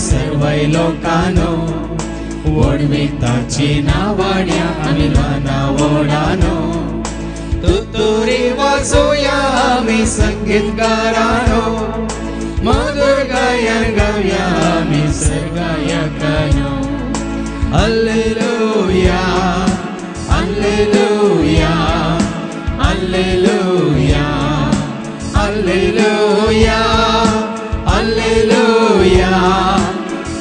सर्वय लोकानो वडविताची नावाड्या आम्ही राना ओढानो तुतुरी वाजूया आम्ही संगीतकारानो मधुर गायन गाऊया आम्ही सरगायकानो हालेलुया हालेलुया हालेलुया हालेलुया हालेलुया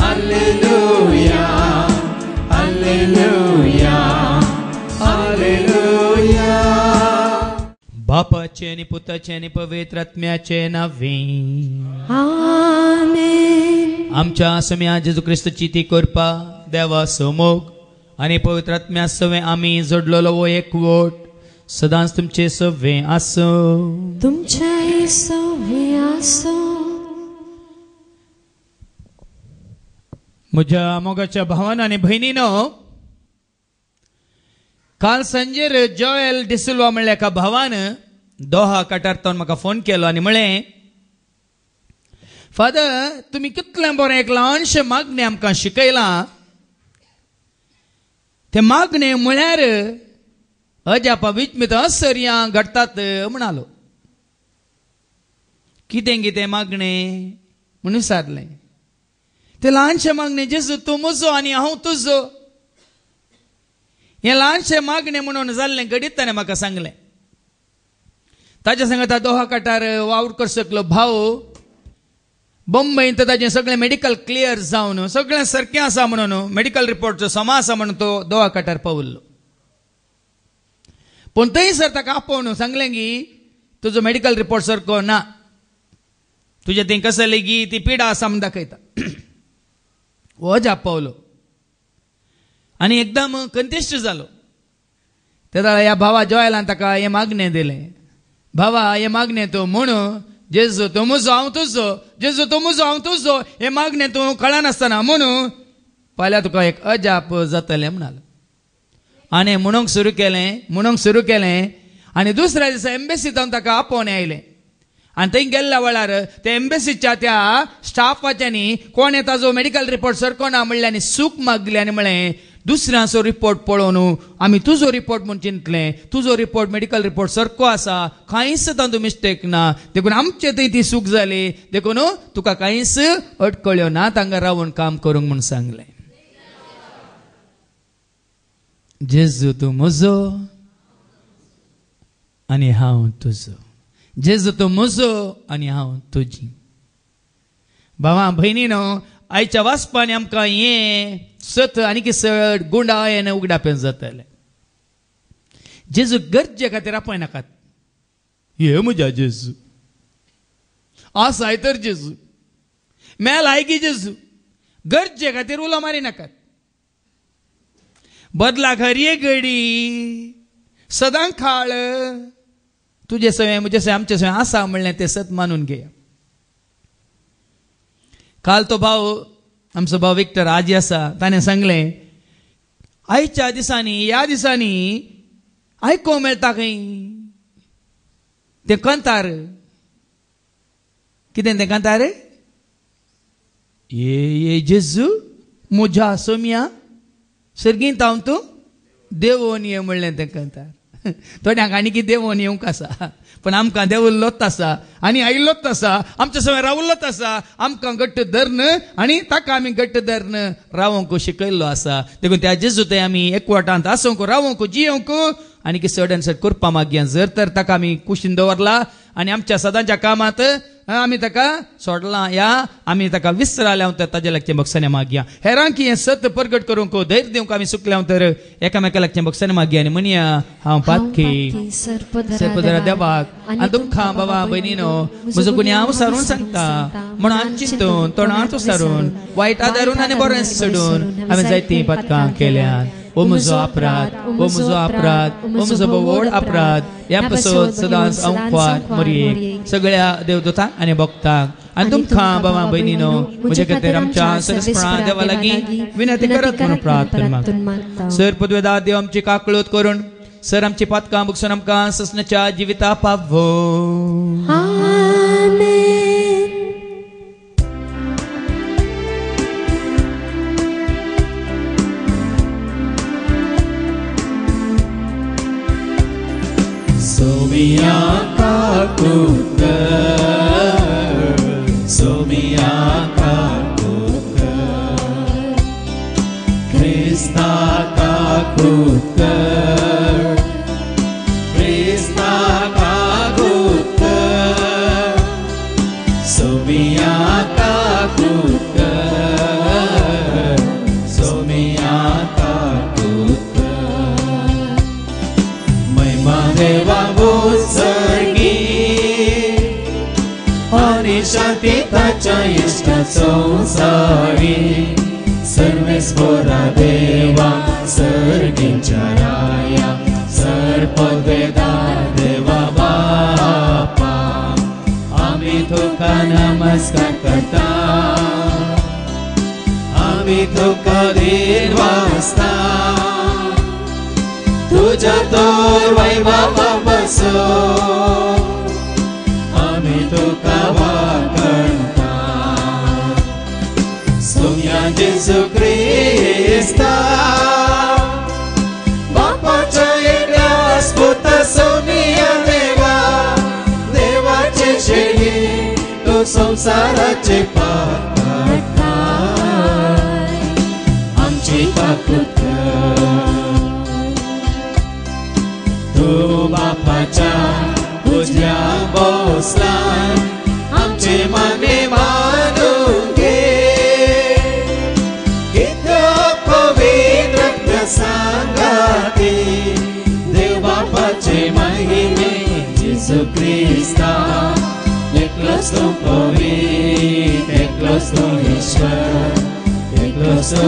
हालेलुया हालेलुया हालेलुया. बापाचे आणि पुताचे आणि पवित्र आत्म्याचे नावे आमेन. आमच्या सम्या जेजू ख्रिस्ताची ती कृपा देवा समोग आणि पवित्र आत्म्या सवे आम्ही जोडलेलो वो एक वोट सदांच तुमचे सवे आसो. तुमचे सवे आसो. म्हज्या मोगाच्या भावान आणि भयणीनो, काल सांजेर जॉयल डिसिल्वा म्हणल्या एका भावान दोहा कटारतावन म्हाका फोन केलो आनी म्हळें, फादर तुमी कितलें बरें एक ल्हानशें मागणें आमकां शिकयलां. ते मागणें म्हळ्यार अजापा विचमीत आश्चर्यां घडटात म्हणालो. कितें कितें मागणें म्हणून विचारलें. ते ल्हानशें मागणें जेजू तूं म्हजो आनी हांव तुजो. हें ल्हानशें मागणें म्हणून जाल्लें घडीत ताणें म्हाका सांगलें. ताच्या सांगता दोहा काटार वावर कर शकलो भाव बंबईंत ताजें सगळें मेडिकल क्लियर जावन सगळें सारकें आसा म्हणून मेडिकल रिपोर्टचो समा आसा म्हणून तो दोहा काटार पावल्लो. पूण थंयसर ताका आपोवन सांगलें की तुजो मेडिकल रिपोर्ट सारको ना, तुजें थंय कसली गी ती पिडा आसा म्हूण दाखयता. हो जाप पावलो आनी एकदम कंटेस्ट जालो. ते ह्या भावा जॉयलान ताका हें मागणें दिलें. भावा हें मागणें तूं म्हूण जेजू तूं म्हजो हांव तुजो, जेजू तूं म्हजो हांव तुजो, हें मागणें तूं कळनासतना म्हणून फाल्यां तुका एक अजाप जातलें म्हणालो. आनी म्हणूंक सुरू केलें आनी दुसऱ्या दिसा एम्बेसींत हांव ताका आपोवन आयलें. आनी थंय गेल्ल्या वेळार त्या एम्बेसीच्या त्या स्टाफाच्यांनी कोणें ताजो मेडिकल रिपोर्ट सारको ना म्हणलें आनी सूख मागली आनी म्हळें दुसऱ्यांचो रिपोर्ट पळोवन आमी तुजो रिपोर्ट म्हूण चिंतलें. तुजो रिपोर्ट मेडिकल रिपोर्ट सारको आसा, कांयच तातूंत मिस्टेक ना. देखून आमचे थंय ती सूख जाली, देखून तुका कांयच अडकळ्यो ना, तांकां रावून काम करूंक म्हूण सांगलें. जेजू तूं म्हजो आनी हांव तुजो. जेजू तूं म्हजो आनी हांव तुजी. भावा भयणीनो, आयच्या वाचपांनी आमकां हें सत आनी सड गुंडायन उगडापेन जातलें. जेजू गरजे खातीर आपयनाकात. हे म्हज्या जेजू आसाय तर जेजू मेलाय की जेजू गरजे खातीर उलो मारिनाकात. बदला खरी घडी सदां खाळ तुजे सवय म्हजे सवय आमचे सवय आसा म्हणलें तें सत मानून घेया. काल तो भाव आमचो भाव विक्टर आजी आसा, ताणें सांगलें आयच्या दिसांनी ह्या दिसांनी आयको मेळटा खंय तें कांतार. कितें तें कांतार? ये जेजू म्हज्या सोम्या सर्गींत हांव तूं देवोन ये म्हणलें तें कांतार. थोड्यांक आनी कितें देवोन येवंक आसा, पण आमकां देवल्लोच आसा आनी आयिल्लोच आसा, आमचे सवय रावल्लोच आसा. आमकां घट्ट धरन आनी ताका आमी घट्ट धरन रावोंक शिकयल्लो आसा. देखून त्या जेजू थंय आमी एकवटांत आसूंक रावोंक जियोंक आनी की चड आनी चड करपा मागया. जर तर ताका आमी कुशीन दवरला आनी आमच्या सदांच्या कामांत आमी ताका सोडलां या आमी ताका विसराल्या तर ताजे लागचें बक्षाने मागया. हेरांक हें सत प्रगट करूंक धैर्य दिवंक आमी सुकल्या तर एकामेका लागचें बक्षाने मागया आनी म्हणया हांव पातकी सर्पदरा देवाक आनी तुमकां बाबा भयणीनो म्हजो गुन्यांव हांव सारून सांगता. म्हणून चिंतून तोंडांत सारून वायट आदारून आनी बरें सोडून हांवें जायतीं पातकां केल्यात. ओ म्हजो अपराध, ओ म्हजो अपराध, ओ म्हजो व्हड अपराध. ह्या पासून सदांच अंकवाद मरयेक सगळ्या देवदूतांक आनी भक्तांक आनी तुमकां बाबा भयणीनो म्हजे खातीर आमच्या सरस्वता देवा लागीं विनंती करत म्हणून प्रार्थना मागता. सर पदवेदार देव आमची काकळूत करून सर आमची पातकां बक्षून आमकां ससनाच्या जिविता पावो. सोमिया काकुकर सोमिया काकुकर क्रिस्ता काकुकर क्रिस्ता काकुकर सोमिया काकुकर सोमिया काकुकर महिमा देवा उत्सर्गी आणि शांती ताच्या इष्ट संसारी सर्वेस्वरा देवा सर्गींच्या राया सर्पवेदार देवा बापा आम्ही तुका नमस्कार करता आम्ही तुका देवास्ता तुझ्या तोर वैभव बसो आम्ही तुका वाकणता सोम्या जेसू ख्रिस्ता बापाच्या एकट्या स्फुत सोमिया देवा देवाचे शेळी तो संसाराचे पाताय आमची काकुकर तू बापाच्या उजव्या बसला आमचे मागे मानून घे पवित्र सांगाती देव बापाचे महिमे जेसू ख्रिस्ता एकलोच तू पवित्र एकलोच तू ईश्वर एकलोच तू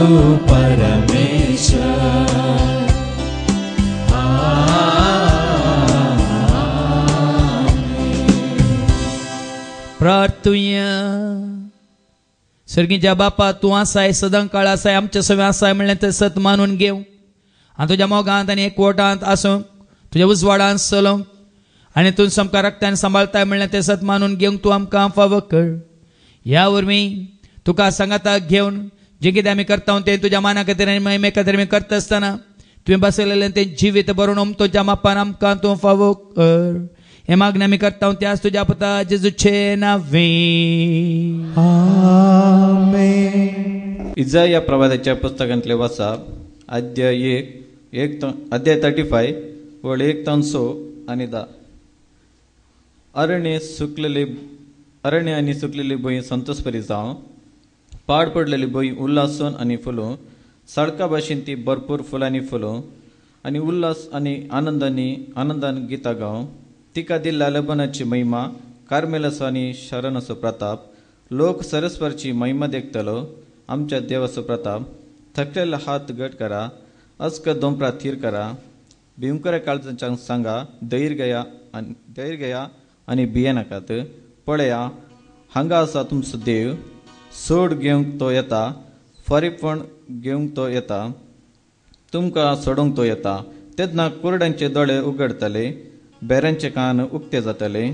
परमेश्वर प्रार्थुया सर्गीच्या बापा तू आसाय सदां काळ आसाय आमच्या सगळें आसाय म्हणलें तें सत मानून घेव आनी तुज्या मोगांत आनी एकवटांत आसूंक तुज्या उजवाडांत चलोवंक आनी तूं सामका रक्तान सांबाळताय म्हणलें तें सत मानून घेवंक तूं आमकां फावो कर ह्या वरवीं तुका सांगाताक घेवन जें कितें आमी करता तें तुज्या माना खातीर आनी महिमे खातीर आमी करता आसतना तुवें बसयलेलें तें जिवीत बरोवन तुज्या मापान आमकां तूं फावो कर हे मागणें आमी करता त्याच तुज्या पुता जेजूचे नांवें आमेन. इजाया या प्रवादाच्या पुस्तकांतले वाचप अध्याय 35 वळ 1-6 आणि 10. अरण्य आनी सुकलेली भुंय संतोषपरी जावं पाड पडलेली भुंय उल्हासून आनी फुलूं सडका भाशेन ती भरपूर फुलांनी फुलूं आनी उल्हास आनी आनंदान गितां गावं तिका दिल्ल्या लबनाची महिमा कार्मेलसो आनी शरणसो प्रताप लोक सरस्वरची महिमा देखतलो आमच्या देवाचो प्रताप थकलेला हात घट करा अस्क दोंपरा थीर करा भिवकऱ्या काळजांच्या सांगा धैर्य घेया आनी भिये नाकात पळया हांगा आसा तुमचो देव सोड घेवंक तो येता फरीपण घेवंक तो येता तुमकां सोडूंक तो येता तेदना कुरड्यांचे दोळे उगडतले बेऱ्यांचे कान उक्ते जातले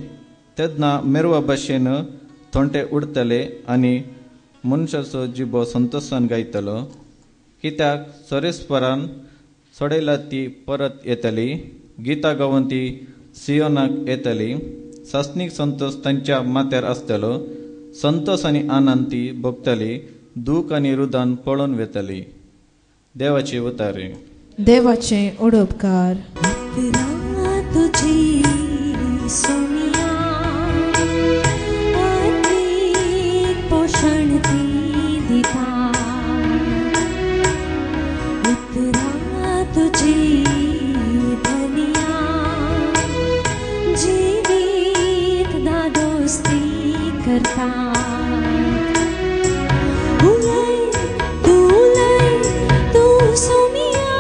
तेदना मेरवा भाशेन थोंटे उडतले आनी मनशाचो जिबो संतोषान गायतलो कित्याक सरेस्परान सोडयला ती परत येतली गितां गावून ती सियोनाक येतली सासनीक संतोष तांच्या माथ्यार आसतलो संतोष आनी आनंद ती भोगतली दूख आनी रुदान पळोवन वेतली. देवाचे उतारे. देवाचे उडोपकार. तुझी सोनिया अतीत पोषण ती दिता उतरा तुझी धनिया जीवित दादोस्ती करता तू सोनिया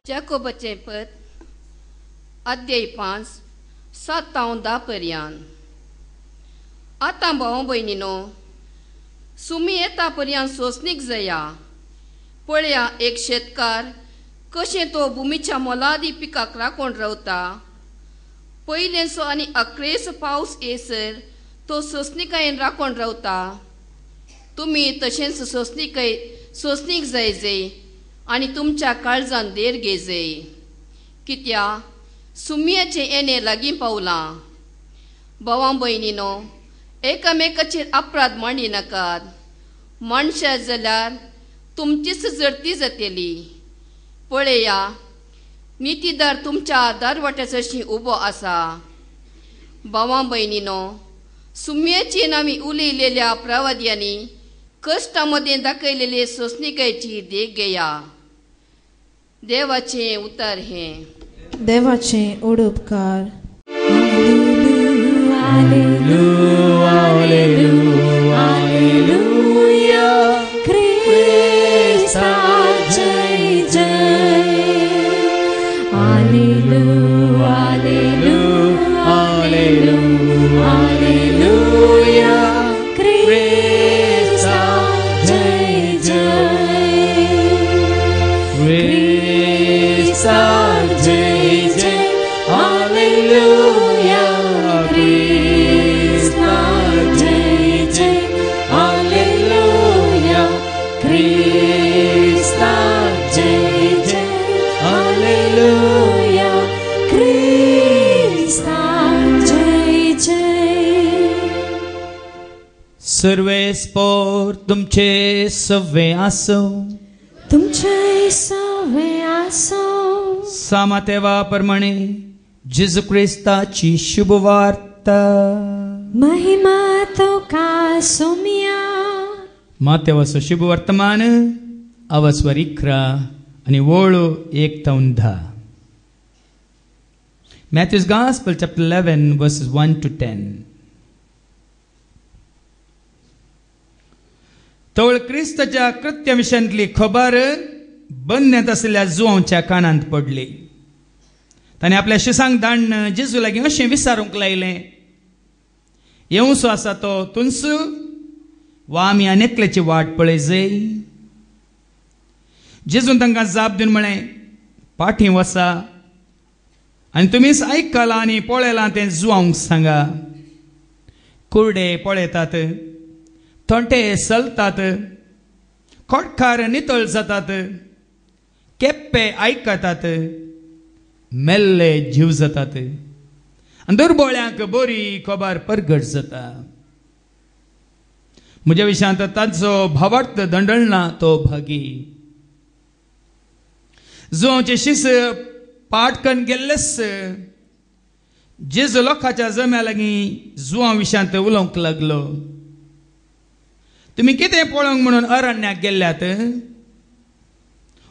याकोबाचें पद अध्याय 5 7-10 पर्यंत. आतां भाव भयणीनो सुमी येता पर्यंत सोंसणीक जाया. पळया एक शेतकार कशें तो भुमीच्या मोलादी पिकाक राखून रावता. पयलेंचो आनी अकरेचो पावस येसर तो सोंसणिकायेन राखून रावता. तुमी तशेंच सोंसणीक जायजे आनी तुमच्या काळजान देर घेजे. कित्या सुमयाचें येणें लागीं पावलां. भावां भयणीनो, एकामेकाचेर अपराध मांडी नाकात. मनशां जाल्यार तुमचीच जडती जातली. पळया, नितीदार तुमच्या दारवाट्याचेर उबो आसा. भावां भयणीनो, सुमयेचेर आमी उलयलेल्या प्रवाद्यांनी कश्टा मदें दाखयलेले सोंसणिकायेची देख घेया. देवाचें उतर हें. देवाचें ओडुपकार. सर्वेस्पोर तुमचे सव्वे आसो. तुमचे सव्वे आसो. सामातेवा प्रमाणे जेजू क्रिस्ताची शुभ वार्ता. महिमा तुका सोम्या. मातेवाचो शुभ वर्तमान अवस्वर 11 आनी वळो 1-10. Matthew's Gospel, chapter 11, verses 1-10. तवळ क्रिस्ताच्या कृत्याविशयांतली खबर बंदण्यात असलेल्या जुवांच्या कानांत पडली. ताणें आपल्या शिसांक धाडन जेजू लागीं अशें विचारूंक लायलें, येवचो आसा तो तुंस वा आमी आनेकल्याची वाट पळयजय? जेजून तांकां जाप दिवन म्हळें, पाठी वचा आनी तुमीच आयकलां आनी पळयलां तें जुवांक सांगा. कुर्डे पळयतात, थोंटे चलतात, खोटकार नितळ जातात, केप्पे आयकतात, मेल्ले जीव जातात आनी दुर्बळ्यांक बरी खबर परगट जाता. म्हज्या विशयांत ताचो भावार्थ दंडळना तो भागी. जुवांचे शिस पाठ करून गेल्लेस जेजू लोकांच्या जम्या लागीं जुवां विशयांत उलोवंक लागलो. तुमी कितें पळोवंक म्हणून अरण्याक गेल्ल्यात?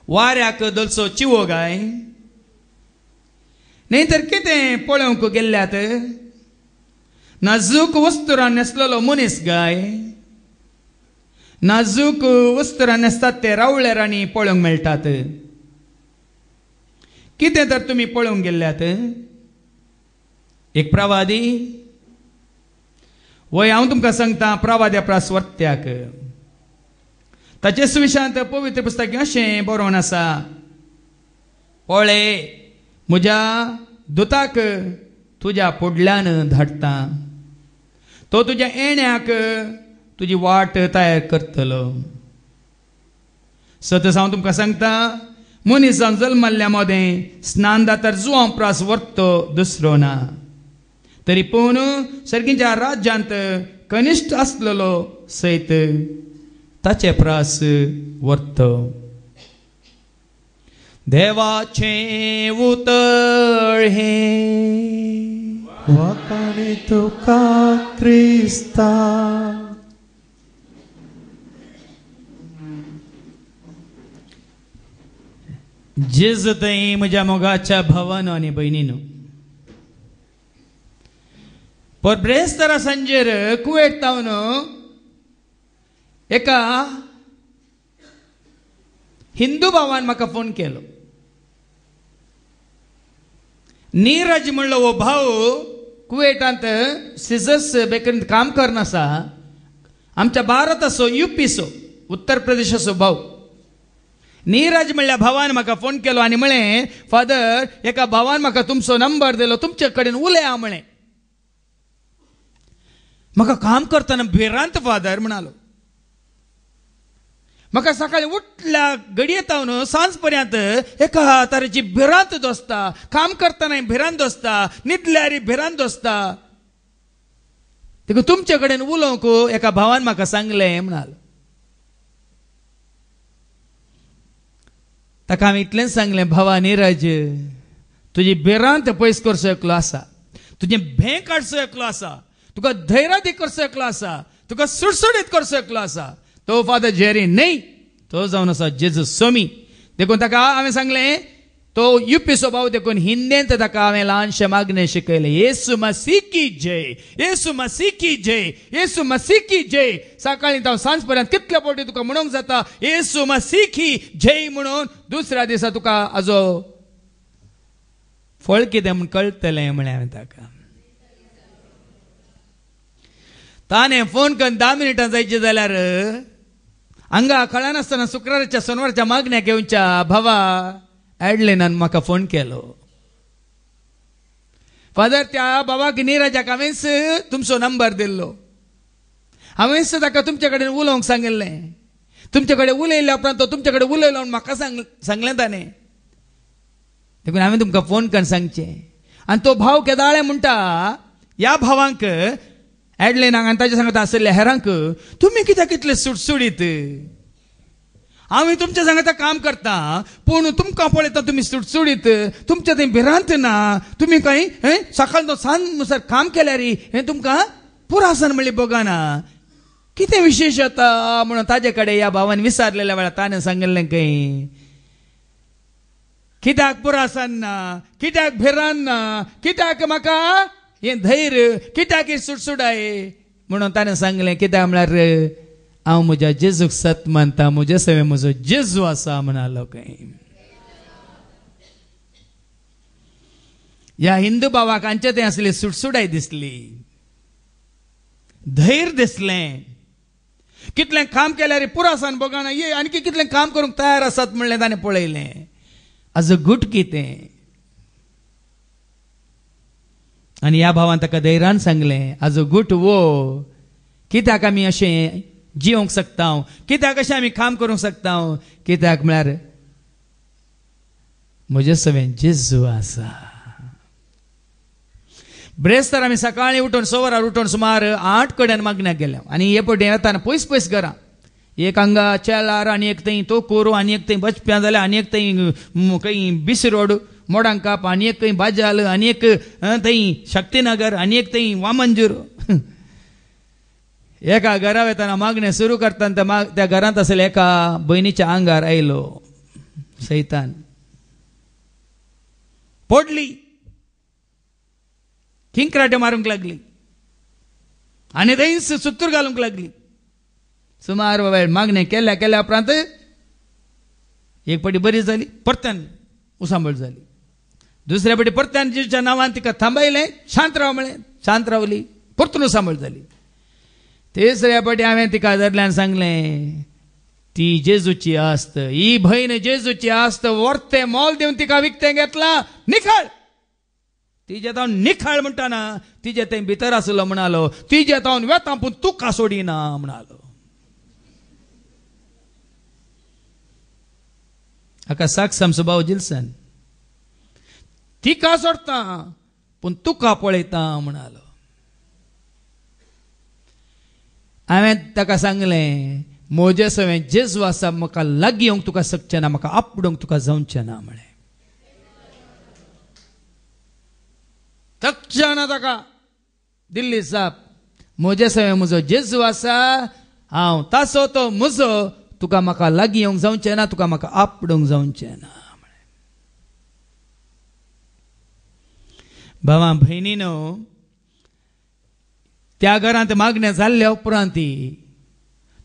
वाऱ्याक दलसो चिवो गाय? न्ही तर कितें पळोवंक गेल्ल्यात? नाजूक वस्तुरां नेसलेलो मनीस गाय? नाजूक वस्तुरां नेसतात ते रावळेरांनी पळोवंक मेळटात. कितें तर तुमी पळोवंक गेल्ल्यात? एक प्रवादी? वय हांव तुमकां सांगता, प्रवाद्या प्रास्वर्त्याक. ताचे सुविशांत पवित्र पुस्तक अशें बरोवन आसा, पळय, म्हज्या दुताक तुज्या फुडल्यान धाडटा. तो तुज्या येण्याक तुजी वाट तयार करतलो. सतत हांव तुमकां सांगता, मनीस जावन जल्मल्ल्या मदें स्नान जाल्यार जुवां प्रास व्हरतो दुसरो ना. तरी पूण सर्गीच्या राज्यांत कनिश्ठ आसलेलो सैत ताचे प्रास व्हरतो. देवाचें उतर हें वाकाणी तुका क्रिस्ता. जेजू थंय म्हज्या मोगाच्या भावानो आनी भयणीनो, पर ब्रेस्तारा सांजेर कुवेट तावन एका हिंदू भावान म्हाका फोन केलो. नीरज म्हणलो हो भाव कुवेटांत सिझर्स बेकरींत काम करना आसा. आमच्या भारताचो UPचो उत्तर प्रदेशाचो भाव. नीरज म्हणल्या भावान म्हाका फोन केलो आनी म्हळें फादर एका भावान म्हाका तुमचो नंबर दिलो तुमचे कडेन उलया म्हळें. म्हाका काम करतना भिरांत फादर म्हणालो. म्हाका सकाळी उठल्या घडयेता न्हू सांज पर्यंत एका तरेची भिरांत दोसता, काम करतना भिरांत दोसता, न्हिदल्यार भिरांत दोसता. देखून तुमचे कडेन उलोवंक एका भावान म्हाका सांगलें म्हणालो. ताका हांवें इतलेंच सांगलें भावा नीरज तुजी भिरांत पयस करचो एकलो आसा, तुजें भें काडचो एकलो आसा, तुका धैर्य करचो एकलो आसा, तुका सुटसुटीत करचो एकलो आसा. तो फादर जेरी न्ही तो जावन आसा जेजू स्वामी. देखून ताका हांवें सांगलें तो युपी स्वभाव देखून हिंदींत ताका हांवें ल्हानशें मागणें शिकयलें. येसू मसीह की जय, येसू मसीह की जय, येसू मसीह की जय. सकाळी जावन सांज पर्यंत कितले फावटी तुका म्हणूंक जाता येसू मसीह की जय म्हणून. दुसऱ्या दिसा तुका हाजो फळ कितें म्हूण कळटलें म्हळें हांवें ताका. ताणें फोन करून 10 मिनिटां जायची जाल्यार हांगा कळनासतना शुक्राराच्या सोनवारच्या मागण्या घेवच्या भावा ॲडलेनान म्हाका फोन केलो. फादर त्या भावाक नीरजाक हांवेंच तुमचो नंबर दिल्लो, हांवेंच ताका तुमचे कडेन उलोवंक सांगिल्लें. तुमचे कडेन उलयल्या उपरांत तो तुमचे कडेन उलयलो म्हूण म्हाका सांगलें ताणें. देखून हांवें तुमकां फोन करून सांगचें. आनी तो भाव केदाळे म्हणटा ह्या भावांक ॲडलेनाक आनी ताच्या सांगता आसलेल्या हेरांक तुमी कित्याक इतले सुटसुडीत, हांव तुमच्या सांगता काम करता पूण तुमकां पळयता तुमी सुटसुडीत, तुमच्या थंय भिरांत ना, तुमी खंय सकाळ तो सांज मुसार काम केल्यार हें तुमकां पुरो आसन म्हणली बघाना, कितें विशेश जाता म्हणून ताजे कडेन ह्या भावान विचारलेल्या वेळार ताणें सांगिल्लें खंय कित्याक पुरो आसन ना, कित्याक भिरांत ना, कित्याक म्हाका हें धैर्य, कित्याक ही सुटसुडाय म्हणून ताणें सांगलें कित्याक म्हळ्यार हांव म्हज्या जेजूक सत मानता, म्हजे सवे म्हजो जेजू आसा म्हणालो खंय. ह्या हिंदू भावाक हांचे थंय आसली सुटसुडाय दिसली, धैर्य दिसलें. कितलें काम केल्यार पुरो आसान बघाना ये आनी कितलें काम करूंक तयार आसात म्हणलें ताणें पळयलें. आज गुट कितें आनी ह्या भावान ताका धैर्यान सांगलें आज गुट वो कित्याक आमी अशें जिवंक शकता, कित्याक अशें आमी काम करूंक शकता, कित्याक म्हळ्यार म्हजे सवेन जेजू आसा. ब्रेस्तार आमी सकाळीं उठून सवरार उठून सुमार 8 कडेन मागण्याक गेल्या आनी हे पटेन येताना पयस पयस घरां, एक हांगा चेलार आनी एक थंय तोकोरू आनी एक थंय बचप्यां जालें आनी एक थंय खंय बिस रोड मोडांकाप आनी एक खंय बाजाल आनी एक थंय शक्तीनगर आनी एक थंय वामंजूर. एका घरा वयताना मागणें सुरू करतना त्या घरांत आसलेल्या एका भयणीच्या आंगार आयलो सैतान, पडली, किंकराटे मारूंक लागली आनी थंयच सुत्तूर घालूंक लागली. सुमार वेळ मागणें केल्या उपरांत एक पाटी बरी जाली, परत्यान उसांबळ जाली. दुसऱ्या पाटी परत्यान जेजूच्या नांवान तिका थांबयलें, शांत राव म्हळें, शांत रावली, परतून उसांबळ जाली. तिसऱ्या पाटी हांवें तिका धरल्यान सांगलें ती जेजूची आस्त, ही भयण जेजूची आस्त, वर्ते मोल दिवन तिका विकतें घेतलां, निखळ. तिजे तावन निखळ म्हणटाना तिजे थंय भितर आसलो म्हणालो, तिजे तावन वेता पूण तुका सोडिना म्हणालो. हाका साक सामसो भाव जिल्सन, तिका सोडता पूण तुका पळयता म्हणालो. हांवें ताका सांगलें म्हजे सवें जेजू आसा, म्हाका लागीं येवंक तुका शकचें ना, म्हाका आपडूंक तुका जावचें ना म्हळें. तक्षण ताका दिल्ली साप, म्हजे सवें म्हजो जेजू आसा, हांव तासो तो म्हजो, तुका म्हाका लागीं येवंक जावचें ना, तुका म्हाका आपडूंक जावचें ना म्हळें. भावा भयणीनो, त्या घरांत मागण्या जाल्ल्या उपरांत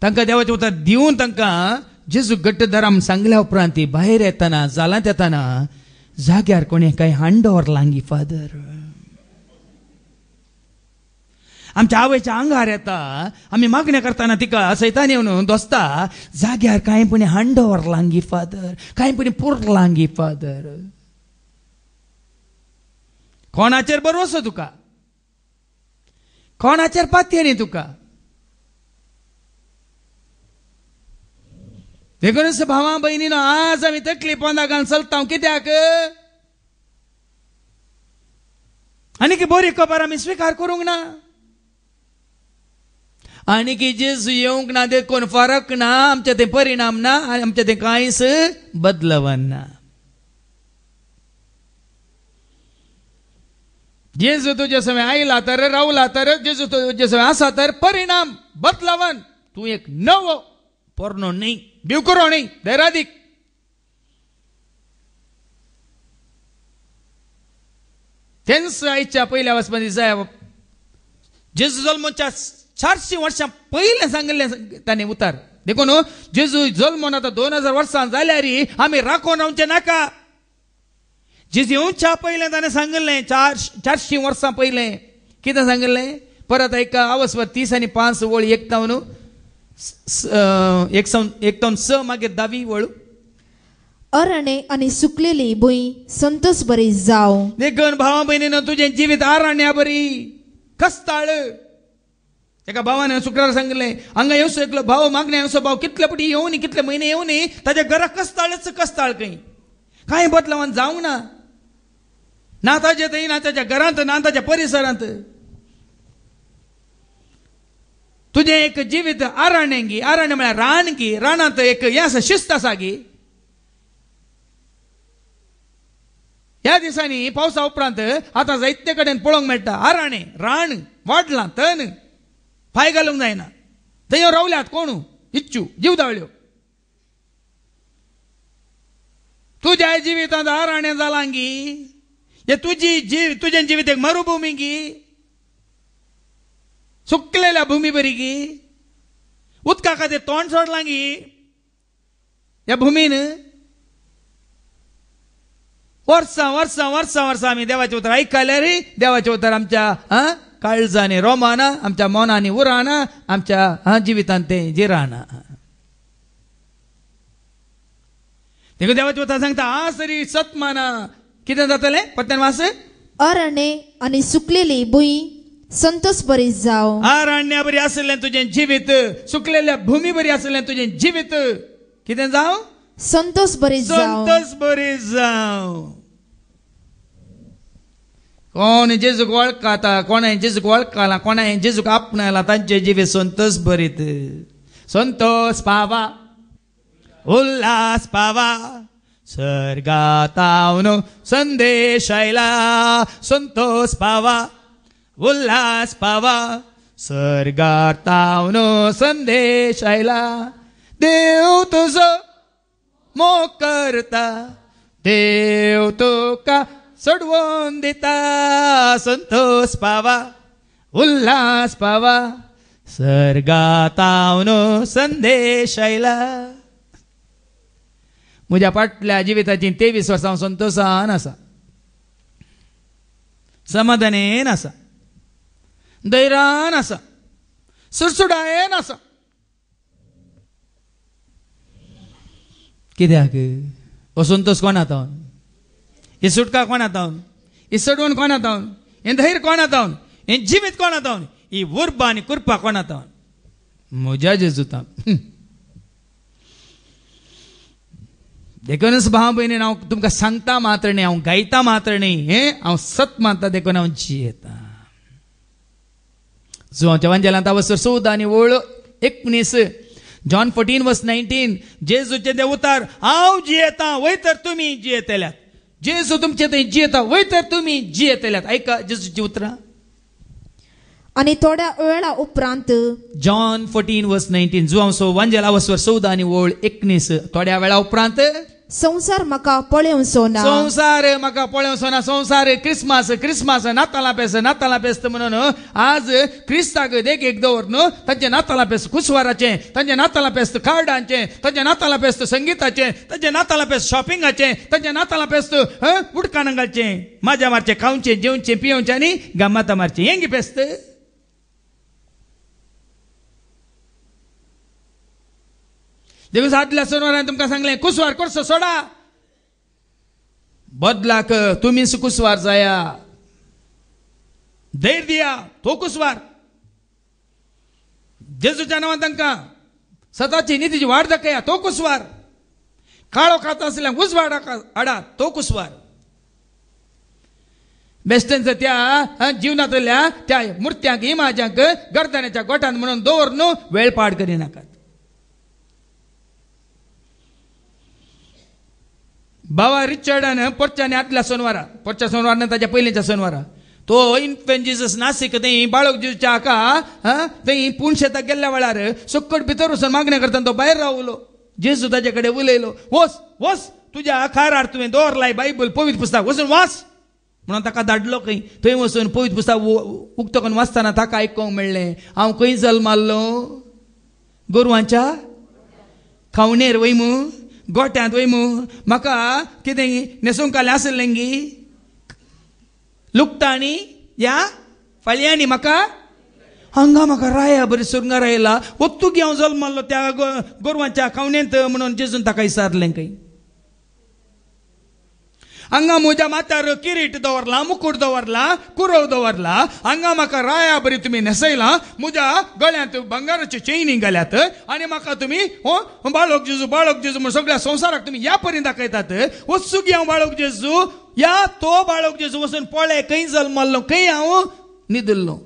तांकां देवाचें उतर दिवन तांकां जेजू घट्ट धरा म्हूण सांगल्या उपरांत भायर येताना जालांत येताना जाग्यार कोणें कांय हांडोर लांगी फादर. आमच्या आवयच्या आंगार येता आमी मागण्या करताना तिका सैतान येवन दोस्ता जाग्यार कांय पुणी हांडोवर लांगी फादर कांय पुणी पूर लांगी फादर कोणाचेर भरवसो तुका कोणाचेर पातये न्ही तुका देखून भावा बहिणीनो आज आमी तकलीफांत घालून चलता कित्याक आनी की बरी खबर आमी स्विकार करूंक ना आनी की जेजू येवंक ना देखून फरक ना आमचे ते परिणाम ना आनी आमचे ते कांयच बदलवन ना जेजू तुजे समय आयला तर रावला तर जेजू तुजे समय आसा तर परिणाम बदलवन तूं एक नवो पोरनो न्ही बिवकुरो न्ही दैरादीक तेंच आयच्या पयल्या वचपाची जाय जेजू जल्मच्या 400 वर्सां पयलें सांगिल्लें ताणें उतार देखून जेजू जल्मून आतां 2000 वर्सां जाल्यार आमी राखून रावचें नाका जेजू येवच्या पयलें ताणें सांगिल्लें 400 वर्सां पयलें कितें सांगिल्लें परत ऐका आवस्वर 30 आनी 5 वळी एकतावन 6 मागीर 10 वळू अरणे आणि सुकलेली भुई संतोष बरी जाव देखून भावा बहिणीनं तुझे जिवीत आरण्या बरी कस्ताळ एका भावाने शुक्रार सांगितले हांगा येवसो एकलो भाव मागणे येवसो भाव कितले पटी येऊ नी कितले म्हयने येऊ नी ताच्या घरा कस्ताळच कस्ताळ कांय बदलावन जावंक ना ताचे थंय ना ताच्या घरांत ना ताच्या परिसरांत तुझे एक जिवीत आरण्य गी आरण्य म्हळ्यार रान गी रानांत एक हें आसा शिस्त आसा गी ह्या दिसांनी पावसा उपरांत आतां जायते कडेन पळोवंक मेळटा आराणे रान वाडलां तण पांय घालूंक जायना थंय रावल्यात कोण इच्चू जीवदावळ्यो तुज्या जिवितांत आराणें जालां गी हे तुजें जिवीत एक मरुभुमी गी सुकलेल्या भुमी बरी गी उदका खातीर तोंड सोडलां गी ह्या भुमीन वर्सां वर्सां वर्सां वर्सां आमी देवाचें उतर आयकल्यार देवाचें उतर आमच्या काळजांनी रोमाना आमच्या मनांनी उराना आमच्या जिवितांत तें जिराना देखून देवाचें उतर सांगता आ सरी सत माना कितें जातलें पत्त्यान वास अरणे आणि सुकलेली भुई संतोष बरी जाव आरण्या बरी आसलें तुजें जिवीत सुकलेल्या भुमी बरी आसलें तुजें जिवीत कितें जावं संतोष बरी जाव संतोष बरी जाव कोण जेजूक वळखाता कोणाय जेजूक वळखला कोणाय जेजूक आपणाला तांचे जिवीत संतोष बरीत संतोष पावा उल्हास पावा सर्गात आवन संदेश आयला संतोष पावा उल्हास पावा सर्गात आवन संदेश आयला देव तुजो मोग करता देव तुका सोडवून दिता संतोष पावा उल्हास पावा सर्गात आवन संदेश आयला म्हज्या फाटल्या जिविताची 23 वर्सां संतोशान आसा समाधानेन आसा धैर्यान आसा सुरसुडायेन आसा कित्याक हो संतोष कोणातावन ही सुटका कोणातावन ही सोडवण कोणातावन हें धैर्य कोणातावन हें जिवीत कोणातावन ही उर्बा आनी कृपा कोणातावन म्हज्या जेजूतावन देखूनच भाव भयणीन हांव तुमकां सांगता मात्र न्ही हांव गायता मात्र न्ही हें हांव सत मानता देखून हांव जियेता जुवांच्या वांजेलांत अवसर 14 आनी वळ 19 जॉन 14:19 जेजूचे ते उतार हांव जियेता वय तर तुमी जियेतल्यात जेजू तुमचे थंय जियेता वय तर तुमी जियेतल्यात ऐका जेजूची उतरां आणि थोड्या वेळा उपरांत जॉन 14:19 जुवांचो वांजेला अवसर 14 आनी वळ 19 थोड्या वेळा उपरांत संसार म्हाका पळेवचो ना संसार म्हाका पळेवचो ना संसार क्रिसमस नातालां पेस्त म्हणून आज क्रिस्ताक देखीक दवर न्हू तांचे नातालां पेस्त कुसवाराचें तांचे नातालां पेस्त कार्डांचें तांचे नातालां पेस्त संगीताचें तांचे नातालां पेस्त शॉपिंगाचें तांचे नातालां पेस्त उडकान घालचें माझ्या मारचें खावचें जेवचें पिवचें आनी गमाता मारचें हें गी पेस्त देखून आदल्या सोनवारान तुमकां सांगलें कुसवार करचो सोडा, बदलाक तुमीच कुसवार जाया, धैर्य दिया तो कुसवार. जेजूच्या नांवान तांकां सताची नितीची वाड दाखया तो कुसवार. काळो खाता आसल्यांक उजवाड हाडा तो कुसवार. बेस्टनचं त्या जीवनातल्या त्या मुर्त्यांक इमाजांक गर्दनाच्या गोठांत म्हणून दवर न्हू, वेळ पाड करिनाकात. बाबा रिचर्डान पोरच्यानी आदल्या सोनवारान ताच्या पयलींच्या सोनवारा तो इन्फेंट जीसस नासिक थंय बाळक जेजूच्या हाका थंय पुणशेताक गेल्ल्या वेळार सकट भितर वचून मागण्या करतना तो भायर रावलो. जेजू ताचे कडेन उलयलो, वस वस तुज्या खारार तुवें दवरलाय बायबल पवित्र पुस्तक, वचून वाच म्हणून ताका धाडलो. खंय थंय वचून पवित्र पुस्तक उक्तकून वाचतना ताका आयकूंक मेळ्ळें, हांव खंय जल्माल्लो, गोरवांच्या खावणेर वयमू, गोठ्यांत वयमू, म्हाका कितें न्हेसूंक आसलें गी, लुकटांनी या फाळयांनी म्हाका हांगा म्हाका राया बरी सुरंगार आयला, वत्तू गी हांव जल्माल्लो त्या गोरवांच्या खावणेंत म्हणून जेजून ताका विचारलें. खंय हांगा म्हज्या माथ्यार किरीट दवरला, मुकुट दवरला, कुरव दवरला, हांगा म्हाका राया बरी तुमी न्हेसयला, म्हज्या गळ्यांत भांगाराच्यो चैनी घाल्यात आनी म्हाका तुमी बाळक जेजू म्हणून सगळ्या संवसाराक तुमी ह्या परी दाखयतात. वचू गी हांव बाळक जेजू, या तो बाळक जेजू वचून पळय खंय जल्माल्लो, खंय हांव न्हिदल्लो.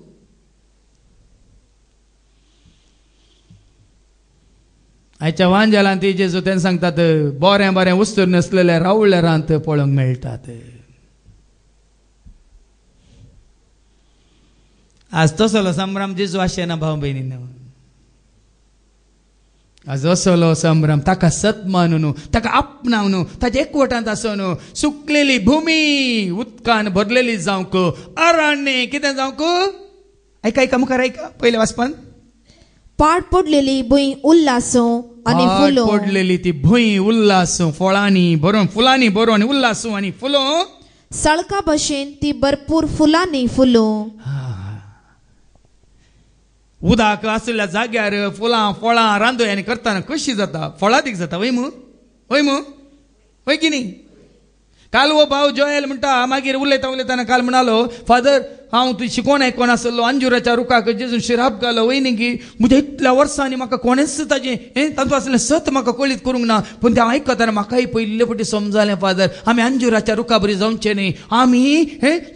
आयच्या वांजेलांत ती जेजू तेन्ना सांगतात बरें बरें वस्तूर नसलेल्या रावळ्या रांत पळोवंक मेळटात. आज तसलो संभ्रम जेजू आशेना भाव भयणीन. आज असलो संभ्रम ताका सत मानून, ताका आपणावन, ताच्या एकवटांत आसून सुकलेली भुमी उदकान भरलेली जावंक, अरण्य कितें जावंक. ऐका मुखार ऐका पयले वाचपान. पाड पडलेली भुंय उल्लासो आनी फुलो, पडलेली ती भुंय उल्लासो फळांनी भरून, फुलांनी भरून आनी उल्लासो आनी फुलो, सळका भशेन ती भरपूर फुलांनी फुलो. उदक आसलेल्या जाग्यार फुलां फळां रांदय आनी करतना कशी जाता, फळादीक जाता. वय की न्ही. काल वो भाव जोयल म्हणटा मागीर उलयतना काल म्हणालो, फादर हांव तुजी शिकोवन आयकोन आसलो, अंजुराच्या रुखाक जेजून शिराप घालो, वयनी की म्हज्या इतल्या वर्सांनी म्हाका कोणेच ताजें तातूंत आसलें सत म्हाका कळीत करूंक ना, पूण तें आयकतना म्हाकाय पयले फावटी समजालें फादर, आमी अंजुराच्या रुखा बरी जावचें न्ही, आमी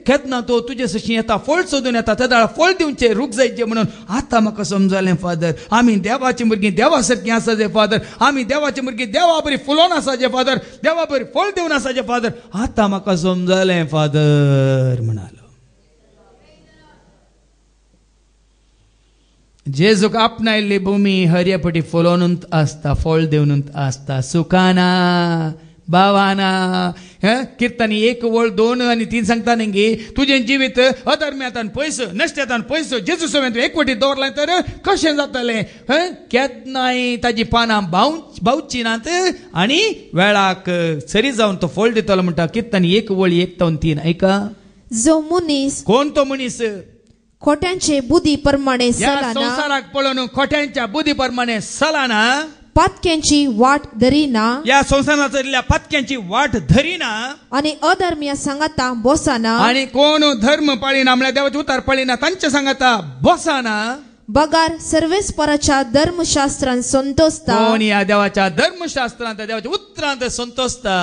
केतना तो तुजे सशी येता फळ सोदून येता त्या दाळा फळ दिवचें रूख जायचें म्हणून आतां म्हाका समजालें फादर. आमी देवाची भुरगीं देवा सारकीं आसा जे फादर, आमी देवाची भुरगीं देवा बरी फुलोवन आसा जे फादर, देवा बरी फळ दिवन आसा जे फादर, आतां म्हाका समजालें फादर म्हणालो. जेजूक आपणायल्ली भुमी हरयपटी फुलोवनूच आसता, फळ दिवनूच आसता. सुखाना भावाना किर्तनी 1 वळ 2 आनी 3 सांगता न्ही, तुजें जिवीत अधर्म्यातान पयस, नश्ट्यातान पयस जेजू समेत एकवटी दवरलें तर कशें जातलें. केन्नाय ताजी पानां भावची नात आनी वेळाक सरी जावन तो फळ दितलो म्हणटा. किर्तनी 1 वळ 1 ते 3 ऐका. जो मनीस, कोण तो मनीस, खोट्यांचे बुद्धी प्रमाणे या संसाराक पळोवन खोट्यांच्या बुद्धी प्रमाणे चलना, पातक्यांची वाट धरिना, या संसारांतल्या पातक्यांची वाट धरिना, आणि अधर्म्या सांगाता बसना, आणि कोण धर्म पाळिना म्हळ्यार देवाचे उतार पाळिना तांच्या सांगाता बसना. बगार सर्वेस्पराच्या धर्मशास्त्रांत संतोषता, कोण या देवाच्या धर्मशास्त्रांत देवाच्या उतरांत संतोषता,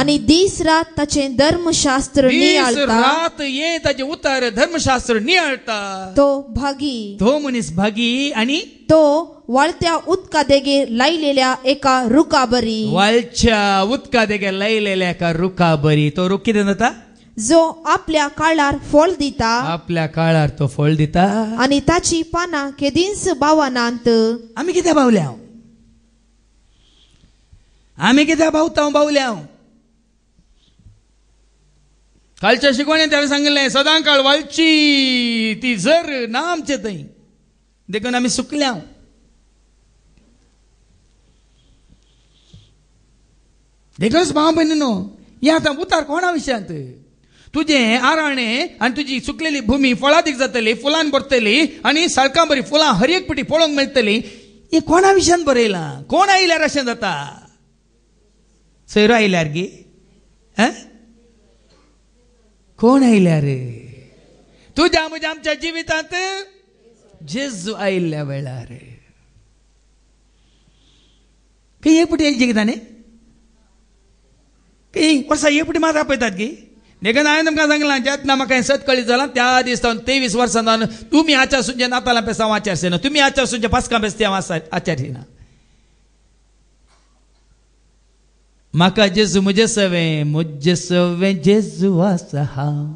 आणि दीस रात ताचे धर्मशास्त्र नियाळता, रात ये ताचे उतार धर्मशास्त्र नियाळता. तो भागी, तो मनीस भागी, आणि तो वाळत्या उदका देगेर लायलेल्या एका रुखा बरी, वाळच्या उदका देगेर लायलेल्या एका रुखा बरी. तो रूख कितें जाता, जो आपल्या काळार फळ दिता, आपल्या काळार तो फळ दिता, आणि ताची पानां केदींच भावनांत. आमी कित्याक भावल्या, आमी कित्याक भावल्या. कालच्या शिकवणेंत हांवें सांगलें सदांकाळ वाळची ती जर ना आमचे थंय, देखून आमी सुकल्या. देखूनच भाव भयणीनो, हे आतां उतार कोणा विशयांत. तुजें आराणें आनी तुजी सुकलेली भुमी फळादीक जातली, फुलान भरतली, आनी सळकां बरी फुलां हर एक पटी पळोवंक मेळटली. हे कोणा विशयान बरयलां? कोण आयल्यार अशें जाता? सैरो आयल्यार गे? कोण आयल्यार? तुज्या म्हज्या आमच्या जिवितांत जेजू आयिल्ल्या वेळार काही एक पुटी जिखता न्ही, काही वर्सां एक पुटी मात आपयतात गे. देखून हांवें तुमकां सांगलां, जेन्ना म्हाका हें सत कळीत जालां त्या दीस सावन 23 वर्सां जावन तुमी आचार सुंजे नातालां पेस हांव आचारचें ना, तुमी आचार सुंजे पास्कां पेस हांव आचारची ना. म्हाका जेजू म्हजे सवें जेजू आसा हांव.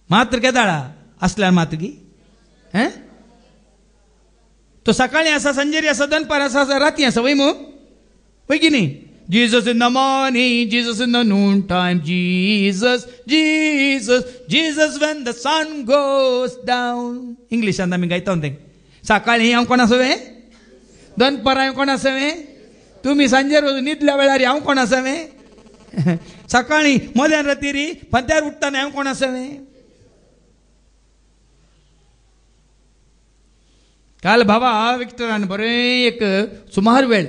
मात्र केदाळा असल्यार मात गी तो सकाळी आसा, संजेरी आसा, दनपार आसा, राती आसा, वय मू वय की न्ही. Jesus in the morning, Jesus in the noontime, Jesus, Jesus, Jesus when the sun goes down. इंग्लिशांत आमी गायता तें. सकाळी हांव कोण आसवें, दनपार हांव कोण आसवें, तुमी सांजेर न्हिदल्या वेळार हांव कोण आसवें, सकाळी मध्यान रातीरी पत्त्यार उठ्ठाना हांव कोण आसवें. काल भावा विक्टरान बरें एक सुमार वेळ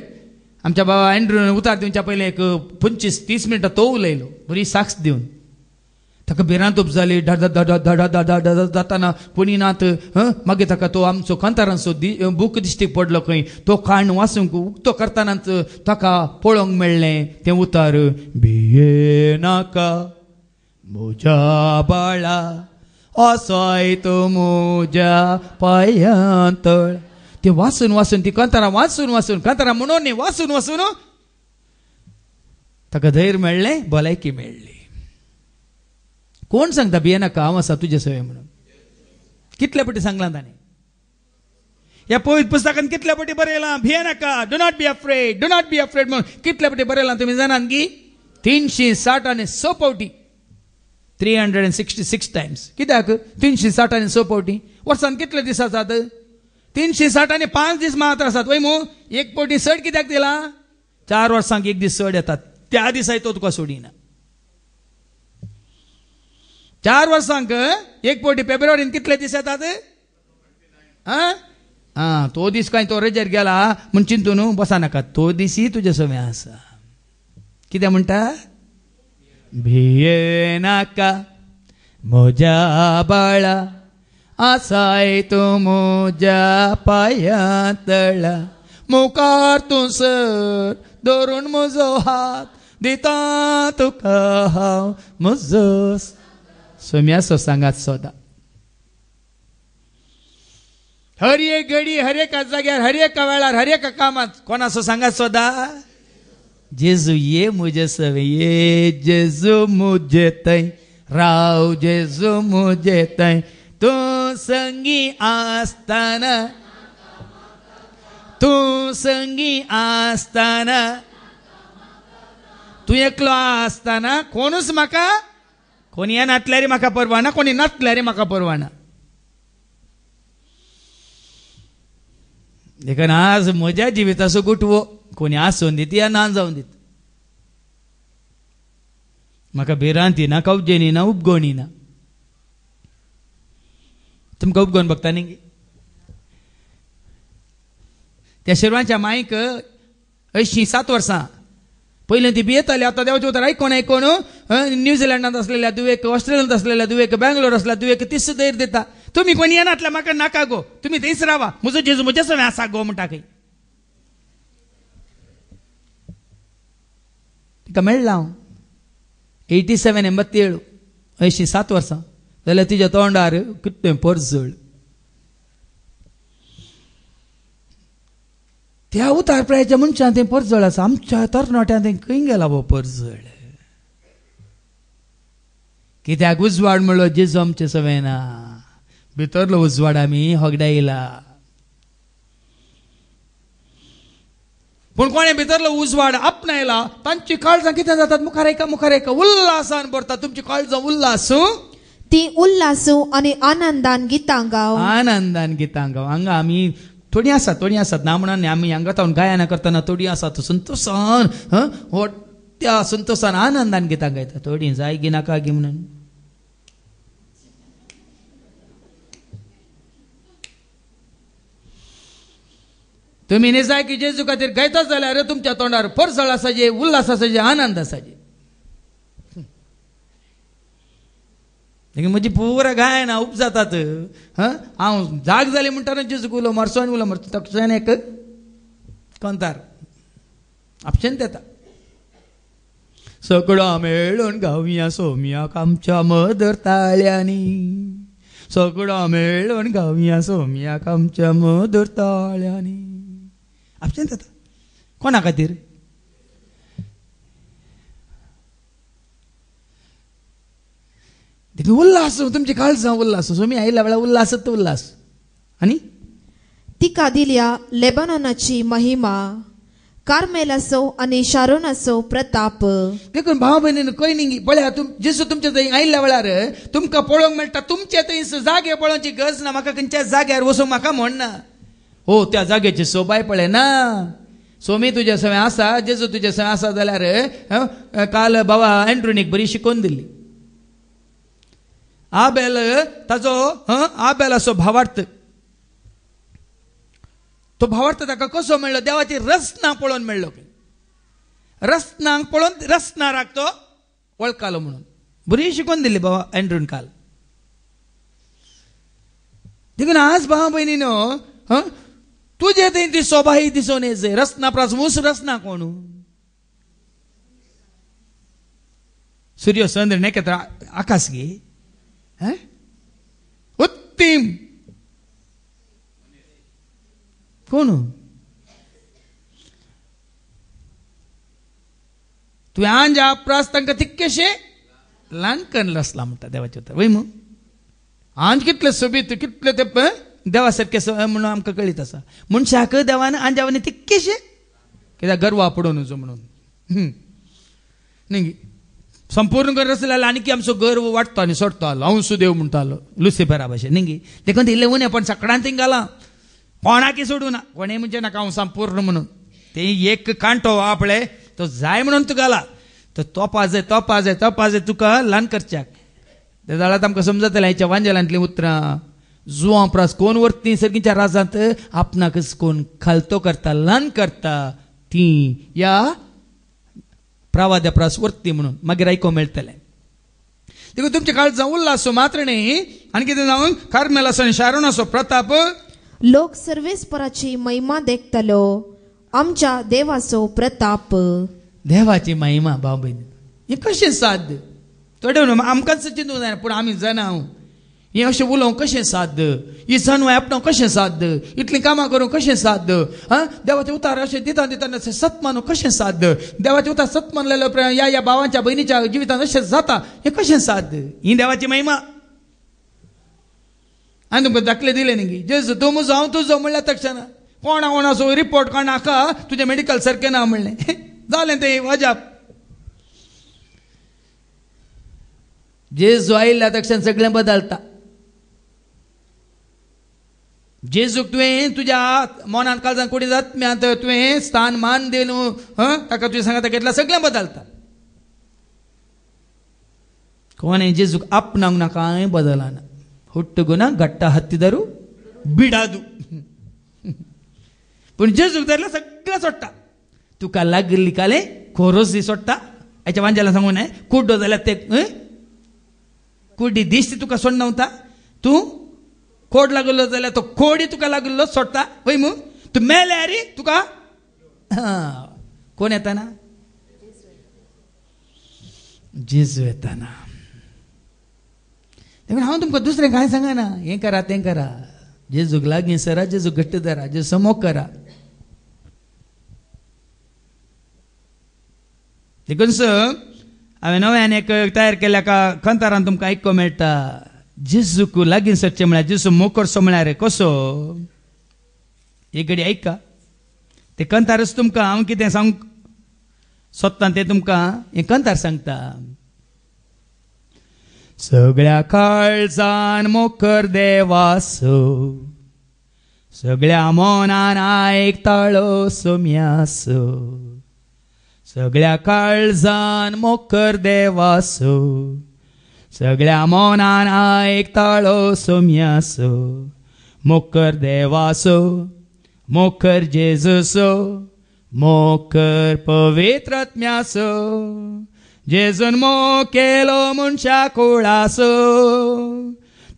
आमच्या बाबा अँड्रू उतार दिवच्या पयलीं एक 25-30 मिनटां तो उलयलो बरी साक्स दिवन. ताका भिरांत उप जाली, जाताना कोणी नात. मागीर ताका तो आमचो कांतारांचो बूक दिश्टीक पडलो खंय, तो काण वाचूंक उक्तो करतानाच ताका पळोवंक मेळ्ळें तें उतार. भियेनाका म्हज्या बाळा, असोय तो म्हज्या पांयांतळ. ते वाचून वाचून ती कांतारां वाचून कांतारां म्हणून न्ही, वाचून ताका धैर्य मेळ्ळें, भलायकी मेळ्ळी. कोण सांगता भियेनाका हांव आसा तुजे सवे म्हणून? कितले फावटी सांगलां ताणें? ह्या पवित्र पुस्तकांत कितले फावटी बरयलां भियेनाका, do not be afraid, do not be afraid म्हणून कितले फावटी बरयलां तुमी जाणात गी? 366 फावटी, 366 टायम्स. कित्याक 366 फावटी? वर्सान कितले दीस आसात? 365 दीस मात्र आसात, वय मू. एक फावटी चड कित्याक दिला? 4 वर्सांक एक दीस चड येतात, त्या दिसाय तो तुका सोडिना. 4 वर्सांक एक फावटी फेब्रुवारीन कितले दीस येतात? तो दीस काय तो रेजेर गेला म्हूण चिंतून बसा नाका, तो दिसी तुजे सवें आसा. कित्याक म्हणटा? भियेनाका म्हज्या बाळा, आसाय तो म्हज्या पांयांतळा. मुखार तूं सर धरून म्हजो हात, दिता तुका हांव म्हजो सोम्याचो सांगात सदां. हर एक घडी, हर एका जाग्यार, हर एका वेळार, हर एका कामात कोणाचो सांगात सदां? जेजू ये म्हजे सवे, ये जेजू म्हजे थंय राव, जेजू म्हजे थंय. तूं संगी आसतना, तूं संगी आसतना, तूं एकलो आसतना कोणूच म्हाका, कोणी नातल्यार म्हाका परवाना, कोणी नातल्यार म्हाका परवाना. देखून आज म्हज्या जिविताचो गुटवो कोणी आसून दित या ना जावन दित, म्हाका भिरांती ना, कवजेनी ना, उपगोणी ना. तुमकां उपगोवन बघता न्ही? त्या शिरवांच्या मायक 87 वर्सां पयलीं ती भियेताली. आतां देवाचें उतर आयकोन न्यूझिलंडांत असलेल्या दुवेक, ऑस्ट्रेलियांत असलेल्या दुवेक, बँगलोर असलेल्या दुवेक तीच धैर्य दिता. तुमी कोणी येनातल्या म्हाका नाका गो, तुमी थंयच रावा, म्हजो जेजू म्हजे सवें आसा गो म्हणटा खंय. तिका मेळ्ळा हांव 87 87 वर्सां जाल्यार तिच्या तोंडार कितें परजळ. त्या उतार प्रायाच्या मनशान तें परजळ आसा, आमच्या तरणाट्यान तें खंय गेला गो परजळ? कित्याक उजवाड म्हणलो जेजू आमचे सवें ना, भितरलो उजवाड आमी होगडायला. पूण कोणें भितरलो उजवाड आपणायला तांची काळजां कितें जातात? मुखार एका उल्हासान भरतात. तुमची काळजां उल्हासू, ती उल्हासू आनी आनंदान गितां गाव, आनंदान गितां गाव. हांगा आमी थोडी आसात ना म्हणून आमी हांगा तावन गायना करतना थोडी आसात संतोशान, त्या संतोशान आनंदान गितां गायता. थोडी जाय गी नाका गी म्हणून. तुम्ही नेसाय की जेजू खातीर गायता जाल्यार तुमच्या तोंडार परसळ आसाचे, उल्हास आसाचे, आनंद आसाचे. म्हजी पुरा गायना उपजातात. हांव जाग जाली म्हणटा जेजूक उलो मारसो आनी उलो मारता तक्षण एक कंतार आपशेन येता. सगळो मेळून गावया सोम्याक आमच्या मदर ताळ्यांनी, सगळो मेळून गावया सोम्याक आमच्या मदर ताळ्यांनी. आपशेन येता कोणा खातीर? उल्हास तुमची काळजां उल्हास. सोमी आयल्या वेळा उल्हासच उल्हास. आनी तिका दिल्या लेबनोनाची महिमा, कार्मेलाचो आनी शारोनाचो प्रताप. देखून भाव भयणीन खंय न्ही पळया जेसू तुमच्या थंय आयल्या वेळार तुमकां पळोवंक मेळटा. तुमचे थंय जागे पळोवची गरज ना. म्हाका खंयच्या जाग्यार वचूंक म्हाका म्हणना. हो त्या जाग्याची सोबाय पळय ना. सोमी तुज्या सवय आसा, जेजू तुज्या सवय आसा जाल्यार काल बाबा एंड्रोनीक बरी शिकोवन दिली. आबेल ताजो आबेलाचो भावार्थ, तो भावार्थ ताका कसो मेळ्ळो? देवाची रचना पळोवन मेळ्ळो. रचनांक पळोवन रचनाराक तो वळखालो म्हणून बरी शिकून दिली बाबा एंड्रून काल. देखून आज भाव भयणीनो तुजे थंय ती सोबाही दिसून येजे. रचना प्रासमूस रचना कोण? सूर्य चंद्र नखेत्र आकाश गे उत्तीम कोण? तुवें आंज प्रास तांकां तितकेशे ल्हानकण लसला म्हणटा देवाचे उतर. वय मग आंज कितले सोबीत कितले ते देवा सारके म्हणून आमकां कळीत आसा. मनशाक देवान आंजावानी तितकेशे कित्याक गर्वा पडून नजो म्हणून न्ही. संपूर्ण गर्व आसलेलो आनी आमचो गर्व वाडतो आनी सोडतालो. हांव सुदेव म्हणटालो लुसिफरा भाशेन न्ही. देखून इल्लें उणें पण सकाळान थिंग घालां कोणाकी सोडूं ना. कोणें म्हणजे नाका हांव संपूर्ण म्हणून. ते एक कांटो आपळे तो जाय म्हणून तूं घाला. तो तोपा जाय तोपा जाय तोपा जाय तुका ल्हान करच्याक. ते जाल्यार आमकां समजतलें हेच्या वांजेलांतलीं उतरां. जुवां प्रास कोण वर्ती सर्गीच्या राजांत आपणाकच कोण खालतो करता ल्हान करता ती या प्रावाद्या प्रास वर्ती म्हणून मागीर आयको मेळटलें. देखून तुमच्या काळजां उल्हासो मात्र न्ही. आनी कितें जावन कार्मेलाचो आनी शारोनाचो प्रताप. लोक सर्वेस्पराची महिमा देखतलो, आमच्या देवाचो प्रताप. देवाची महिमा भाव भयणी हें कशें साध्य? थोडे आमकांच चिंतूंक जायना पूण आमी जाणा हें अशें उलोवंक कशें साध्य? ही सणवाय आपणावंक कशें साध्य? इतलीं कामां करूंक कशें साध्य? देवाचे उतार अशें दिता दितना सत्मानूं कशें साध्य? देवाचे उतार सत्मानलेलो ह्या भावांच्या भयणीच्या जिवितांत अशें जाता हें कशें साध्य? ही देवाची महिमा. हांवें तुमकां दाखले दिले न्ही जेजू तूं म्हजो हांव तुजो म्हणल्या तक्षण कोणा कोणाचो रिपोर्ट कोण नाका तुजें मेडिकल सारकें ना म्हणलें. जालें तें वजाप. जेजू आयिल्ल्या तक्षण सगळें बदलता. जेजूक तुवें तुज्या मनांत काळजांत कुडींत आत्म्यांत तुवें स्थान मान दिवन ताका तुवें सांगता घेतल्यार सगळें बदलता. कोणें जेजूक आपणावंक ना कांय बदलना. ಹುಟ್ಟುಗುಣ ಗಟ್ಟ ಹತ್ತಿದರು ಬಿಡಾದು पण जेजूक धरला सगळं सोडटा. तुका लागली काले खोरोसी सोडटा. हाच्या वांज्याला सांगू नये कुड्डो जाल्यार ते कुड्डी दिश्टी तुका सोडना उरता. तूं कोड लागलो जाल्यार तो कोडी तुका लागलो सोडटा. वय मू तूं मेल्यार तुका कोण येताना? जेजू येताना. हांव तुमकां दुसरें कांय सांगना. हें करा तें करा. जेजूक लागीं सरा, जेजू घट्ट धरा, जेजू मोग करा. देखून हांवें नव्यान एक तयार केल्या कंतारान तुमकां आयको मेळटा. जेजूक लागीं सरचें म्हळ्यार जेजू मोग करचो म्हळ्यार कसो? एक घडी आयका. ते कंतारच तुमकां हांव कितें सांग सोदतां तें तुमकां हें कंतार सांगता. सगळ्या काळजान मोकर देवासो, सगळ्या मोनान आयकताळो सोम्यासो. सगळ्या काळजान मोकर देवासो, सगळ्या मोनान आयकताळो सोम्यासो. मोकर देवासो मोखर जेजूसो मोखर पवित्र आत्म्यासो जेजून मोग केलो मनशा कुळासो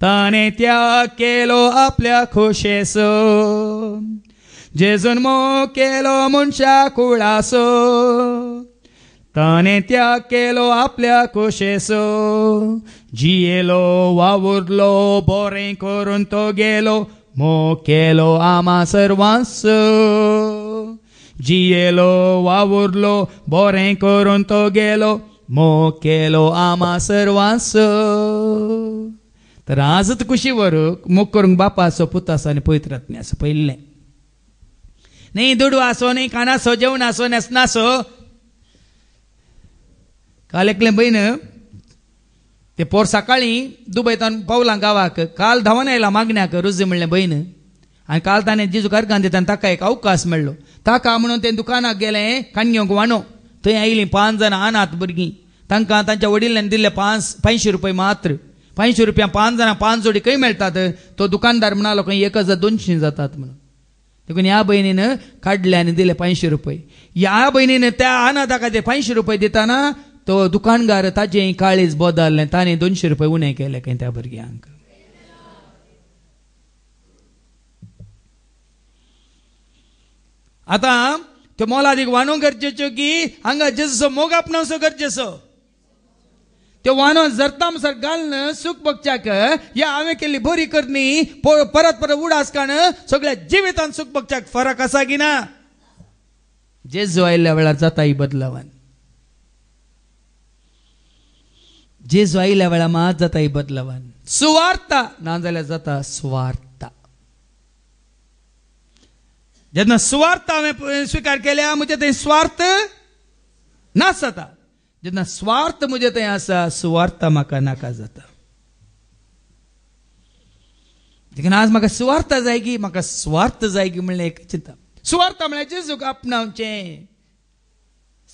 ताणे त्याग केलो आपल्या खोशेसो जेजून मोग केलो मनशा कुळासो ताणे त्याग केलो आपल्या खोशेसो जियेलो वावुरलो बरें करून तो गेलो मोग केलो आमा सर्वांसो जियेलो वावुरलो बरें करून तो गेलो मोग केलो आमा सर्वांसो. तर आजच खुशी वरूक मोग करूंक बापासो पुतासो आनी पवित्र आत्म्यासो पयलें न्ही दुडवा आसो न्ही कानासो जेवण आसो न्हेसनासो. काल एकलें बहीण ते पोर सकाळीं दुबयतान पावलां गांवाक काल धांवन आयला मागण्याक रुजी म्हणलें बहीण आनी काल ताणें जेजूक अर्घां दिता ताका एक अवकाश मेळ्ळो ताका म्हणून तें दुकानाक गेलें काणयोंक वांडो थंय आयलीं 5 जाणां अनाथ भुरगीं तांकां तांच्या वडिलांनी दिल्ले 500 रुपया मात्र 500 रुपया 5 जाणां 5 जोडी खंय मेळटात. तो दुकानदार म्हणालो खंय 1200 जातात म्हणून देखून ह्या बहिणीन काडले आनी दिले 500 रुपये. ह्या बहिणीन त्या अनाथाक ते 500 रुपये दिताना तो दुकानदार ताजें काळीज बदललें ताणें 200 रुपये उणें केले खंय त्या भुरग्यांक. आतां त्यो मोलादीक वानो गरजेच्यो की हांगा जेजूचो मोग आपणावचो गरजेचो. त्यो वानो जरतामसर घालन सूख भोगच्याक या हांवें केल्ली बरी करणी परत परत उडास काण सगळ्या जिवितांत सूख भोगच्याक फरक आसा की ना. जेजू आयिल्ल्या वेळार जाता ही बदलावन जेजू आयिल्ल्या वेळार मात जाता ही बदलावन सुवार्थ नाजाल्यार जाता स्वार्थ. जेन्ना सुवार्थ हांवें स्विकार केल्या म्हजे थंय स्वार्थ नास जाता. जेन्ना स्वार्थ म्हजे थंय आसा सुवार्थ म्हाका नाका जाता. देखून आज म्हाका सुवार्थ जाय की म्हाका स्वार्थ जाय की म्हणलें एक चिंता. सुवार्थ म्हळ्यार जेजूक आपणावचें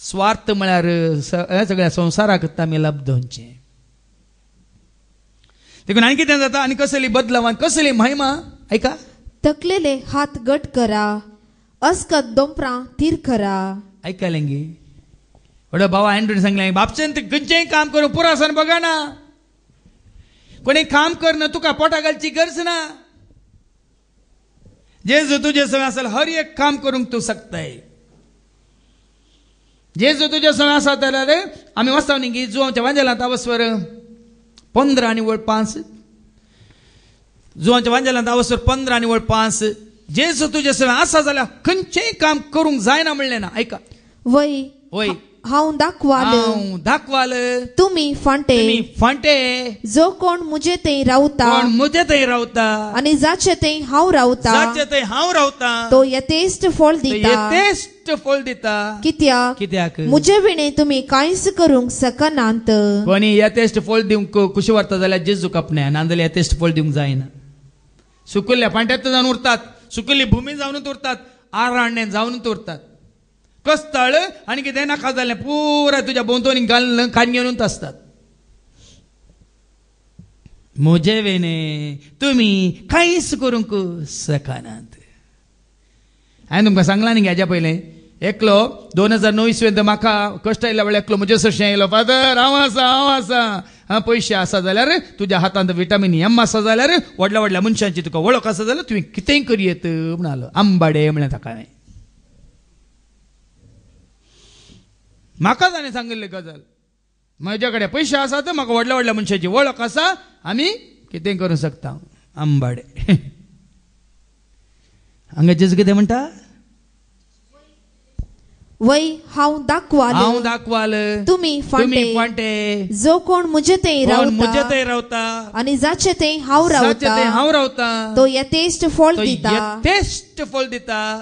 स्वार्थ म्हळ्यार सगळ्या संवसाराक आमी लाभ दोवचें. देखून आनी कितें जाता आनी कसली बदलावन कसली महिमा ऐका. तकलेले हात गट करा अस्कत दोंपरां तीर करा. ऐकलें गे व्हडलो भावा एंड्रून सांगलें बापचेन ते खंयचेंय काम करूं पुरासन बघाना कोणी काम करना तुका पोटा घालची गरज ना. जेजू तुजे संग आसा हर एक काम करूंक तूं शकताय. जेजू तुजे संग आसा जाल्यार आमी वचता न्ही गी जुवांच्या वांजेलांत आवस्वर 15 आनी वळ 5 जुवांच्या वांजेलांत आवस्वर 15 आनी वळ 5 जेजू तुजे संग आसा जाल्यार खंयचेंय काम करूंक जायना म्हणलें ना. ऐका वय वय हांव दाखवाल तुम्ही फांटे जो कोण मुजे थंय रावता आनी जाचे थंय हांव रावता तो यथेश्ट फळ दिता. कित्याक मुजे विणे तुम्ही कांयच करूंक शकनात. कोणी यथेश्ट फळ दिवंक कुशी व्हरता जाल्यार जेजूक आपणा नाजाल्यार यथेश्ट फळ दिवंक जायना. सुकिल्ल्या फांट्यात जावन उरतात सुकिल्ली भूमी जावनूच उरतात आराण्य जावनूच उरतात. कस्तळ आनी कितें नाका जालें पुरा तुज्या भोंवतणी घालून काणयोनूच आसतात. म्हजे वेने तुमी कांयच करूंक शकनात. हांवें तुमकां सांगलां न्ही हेज्या पयलें एकलो 2009 इसवेंत म्हाका कश्ट आयिल्ल्या वेळार एकलो म्हजे सरशें येयलो फादर हांव आसा पयशे आसा जाल्यार तुज्या हातांत विटामीन एम आसा जाल्यार व्हडल्या व्हडल्या मनशांची तुका वळख आसा जाल्यार तुवें कितेंय करयेत म्हणालो. आंबाडे म्हळें ताका हांवें. म्हाका ताणें सांगिल्ली गजाल म्हजे कडेन पयशे आसात म्हाका व्हडल्या व्हडल्या मनशाची वळख आसा आमी कितेंय करूंक शकता. आंबाडे हांगा जेजू कितें म्हणटा वय हांव दाखवाल तुम्ही फांटे जो कोण मुजे थंय रावता आनी जाचे थंय हांव रावता तो यथेश्ट फळ दिता.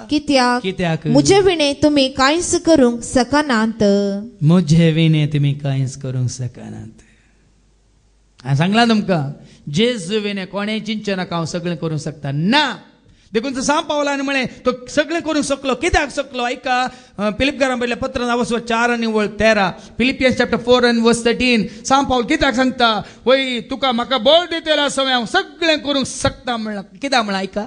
कित्याक मुजे विणे तुम्ही कांयच करूंक शकनात. हांवें सांगलां तुमकां जेजू विणे कोणेय चिंतचे नाका हांव सगळें करूंक शकता ना. देखून सांग पावलान म्हळें तो सगळें करूंक शकलो. कित्याक शकलो ऐका फिलिपकारां बरयल्ल्या पत्रांत आवस्वर 4 आनी 13 फिलिपियन्स चॅप्टर 4 and verse 13 सांग पावल कित्याक सांगता वय तुका म्हाका बळ दितेला सवय हांव सगळें करूंक शकता म्हणला. कित्याक म्हणला ऐका